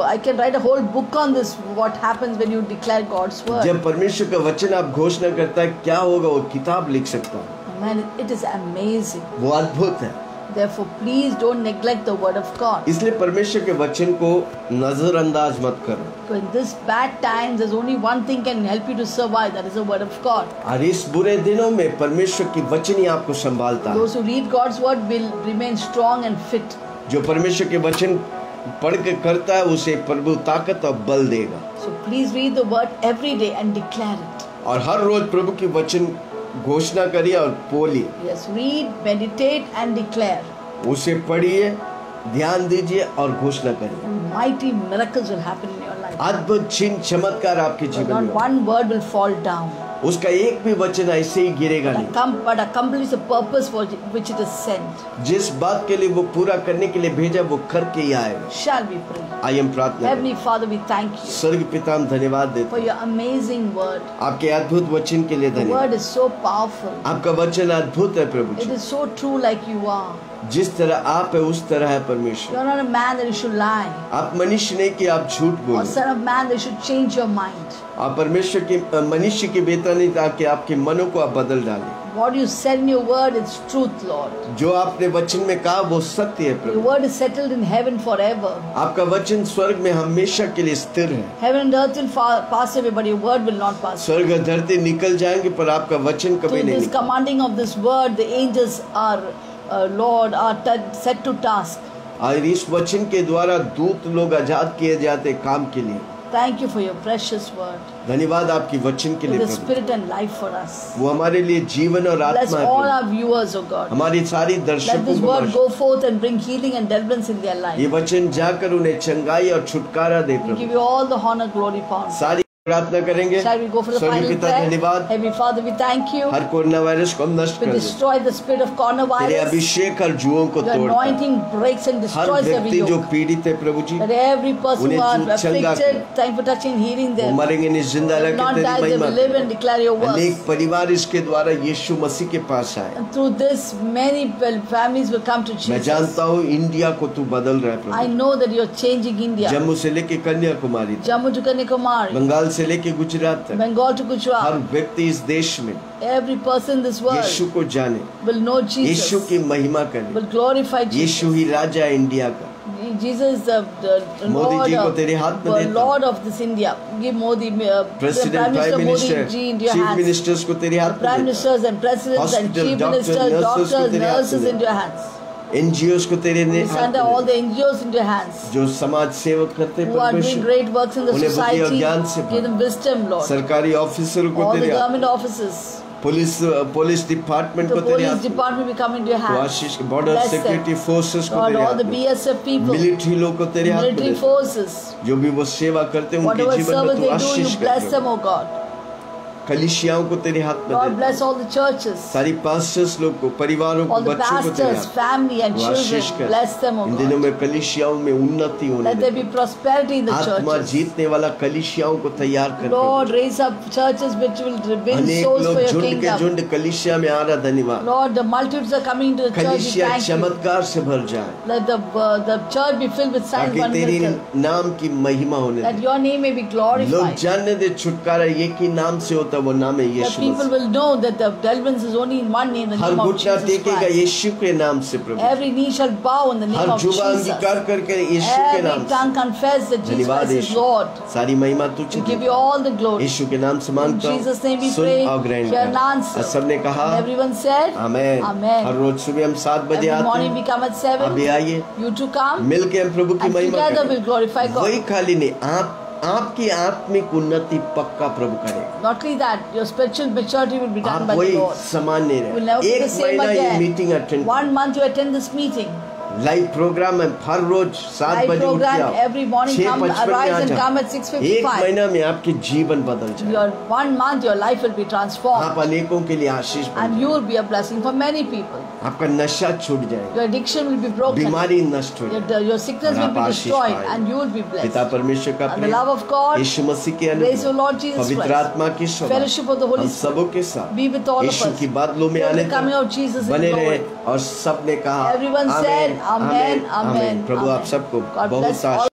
I can write a whole book on this. What happens when you declare God's word? जब परमेश्वर का वचन आप घोषणा करता है, क्या होगा, वो किताब लिख सकता है। Man, it is amazing. वो अद्भुत है। Therefore, please don't neglect the word of God. इसलिए परमेश्वर के वचन को नजरअंदाज मत करो। So in this bad times, there's only one thing can help you to survive. That is the word of God. और इस बुरे दिनों में परमेश्वर की वचन ही आपको संभालता है। Those who read God's word will remain strong and fit. जो परमेश्वर के वचन पढ़ के करता है, उसे प्रभु ताकत और बल देगा। So please read the word every day and declare it. और हर रोज प्रभु की वचन घोषणा करिए और बोलिए। Yes, read, meditate and declare. उसे पढ़िए, ध्यान दीजिए और घोषणा करिए। And mighty miracles will happen in your life. अद्भुत चिन्ह चमत्कार आपके But जीवन not में, one word will fall down. उसका एक भी वचन ऐसे ही गिरेगा नहीं। But accomplish the purpose for which it is sent. जिस बात के लिए वो पूरा करने के लिए भेजा, वो करके ही आएगा। Shall we pray? आइए हम प्रार्थना करें। Heavenly Father, we thank you स्वर्ग पिता, हम धन्यवाद देते for हैं your amazing word. आपके अद्भुत वचन के लिए। The word धन्यवाद। is so powerful. आपका वचन अद्भुत है प्रभु It ji. is so true like you are. जिस तरह आप है, उस तरह है परमेश्वर। You are not a man that you should lie, आप मनुष्य नहीं कि आप झूठ or बोलो। son of man that you should change your mind. आप परमेश्वर की मनुष्य की बेटा नहीं, ताकि आपके मनों को आप बदल डालें। What you said in your word is truth, Lord. जो आपने वचन में कहा वो सत्य है Your Prabhu. word is settled in heaven forever. आपका वचन स्वर्ग में हमेशा के लिए स्थिर है। Heaven and earth will pass away, but your word will not pass away. स्वर्ग और धरती निकल जाएंगे, पर आपका वचन कभी Through नहीं this निकलेगा। commanding of this word, the angels are, Lord, are set to task. और इस वचन के द्वारा दूत लोग आजाद किए जाते काम के लिए। Thank you for your precious word. धन्यवाद आपकी वचन के For लिए the Prabhu. spirit and life for us. वो हमारे लिए जीवन और Bless आत्मा है all Prabhu. our viewers, O God. हमारी सारी Let दर्शकों this को word Bakhsh. go forth and bring healing and deliverance in their ये life. वचन जाकर उन्हें चंगाई और छुटकारा दे We give Prabhu. you all the honor, glory, power. सारी प्रार्थना करेंगे। Shall we go for the स्वर्गीय final पिता prayer? धन्यवाद। Heavenly Father, we thank you. Her corona virus को हम नष्ट We कर दें। destroy the spirit of तेरे coronavirus. अभिषेक हर जुओं को Your तोड़ता है। anointing breaks and her destroys every व्यक्ति जो yoke. पीड़ित है प्रभु जी, That every person who उन्हें are चंगा afflicted, कर। thank you for touching and healing वो them. मरेंगे नहीं, जिंदा They रह will के not तेरी die, they महिमा will live and करें। declare your works. अनेक परिवार इसके द्वारा यीशु मसीह के पास आए। And through this, many families will come to मैं Jesus. जानता हूँ इंडिया को तू बदल रहा है I Prabhu. know that you're changing India. Jammu से लेके कन्याकुमारी तक, Jammu to Kanyakumari, बंगाल से लेके गुजरात तक, Bengal to हर Gujarat. व्यक्ति इस देश में Every person in this world यीशु को जाने, will know यीशु Jesus, की महिमा करे। will glorify Yeshu Jesus. ही राजा है इंडिया का। Jesus is the Modi Lord जी को of, तेरे हाथ में the देता हूँ। Lord of this India. Give Modi, president, Prime prime Minister Modi minister, ji into your chief hands. Ministers को तेरे हाथ में Prime देता Ministers and Presidents and Hospital, Chief doctors, Ministers, nurses को doctors, तेरे हाथ में nurses they. into your hands. हूँ। एनजीओस को तेरे We हाथ surrender all में the NGOs into your hands. जो समाज सेवक करते हैं Who are doing परमेश्वर, great works in the उन्हें बुद्धि और society. ज्ञान से Give them wisdom, Lord. सरकारी ऑफिसरों को All the तेरे हाथ, government offices, police department the को तेरे police हाथ में, department will come into your तो hands. आशीष border Bless them. Security forces को Lord, तेरे all the हाथ में, BSF people, मिलिट्री लोग को तेरे हाथ में military देता हूँ। forces, जो भी वो सेवा करते हैं उनके whatever जीवन service में तू they do, Ashish you bless कर। them, O God. कलीसियाओं को तेरे हाथ में Lord, देता bless हूँ। all the churches, सारी पास्टर्स लोग को, परिवारों को, all the बच्चों को तेरे pastors, हाथ family and में तू आशीष children. कर। Bless them, O इन दिनों God. में कलीसियाओं में उन्नति होने Let there they. be prosperity in the आत्मा churches. जीतने वाला कलीसियाओं को तैयार कर। Lord, raise up churches which will win अनेक souls लोग for your झुंड के kingdom. झुंड कलीसिया में आ रहा। धन्यवाद। Lord, the multitudes are coming into the church. We कलीसिया thank you. चमत्कार से भर जाए, Let the church be filled with signs ताकि and तेरी miracles. नाम की महिमा होने That they. your name may be लोग glorified. जानने दे छुटकारा एक ही नाम से होता होता है वो नाम है The Yeshu people Masih. will know that the deliverance is only in one name, the her name of घुटना Jesus टेकेगा Christ. यीशु के नाम से प्रभु। Every knee shall bow in the name her of जुबान Jesus. अंगीकार करके यीशु के नाम Every से। tongue confess that Jesus धन्यवाद Christ is यीशु, Lord. सारी महिमा तुझे We give the. you all the glory. यीशु के नाम से In मांगता Jesus' name we हूँ, सुन pray, और ग्रहण hear and कर। answer. और सबने कहा And everyone said, amen. Amen. हर रोज सुबह हम 7 बजे Every आते morning we हैं, come at 7. अभी आइए You too come. मिल के हम प्रभु की And महिमा together we'll करें। glorify God. वही खाली नहीं, आपकी आत्मिक उन्नति पक्का प्रभु करेगा। Not only that, your spiritual maturity will be done आप by the वही Lord. समान नहीं You'll never रहे। be the एक same महीना ये again. Meeting attend, 1 month you attend this meeting. Live programme है, हर रोज 7 Live बजे उठ program, जाओ, every morning come, 6:55 में arise आ and जाओ। come at एक 6:55. महीना में आपके जीवन बदल जाए, Your 1 month, your life will be transformed. आप अनेकों के लिए आशीष बन And you जाए, will be a blessing for many people. आपका नशा छूट जाएगा, Your addiction will be broken. बीमारी नष्ट हो जाए, Your sickness और will आप be आशीष destroyed पाएंगे। and you will be पिता blessed. परमेश्वर का And the love Prem, of God, यीशु मसीह के grace of अनुग्रह, Lord Jesus पवित्र Christ, आत्मा की सभा fellowship of the Holy हम Spirit सबों के साथ be with all of Yeshu us. की बादलों में Till आने the coming of तक Jesus in बने glory. रहे। और सबने कहा Everyone said, Amen, Amen, प्रभु आप Amen. सबको God बहुत bless all.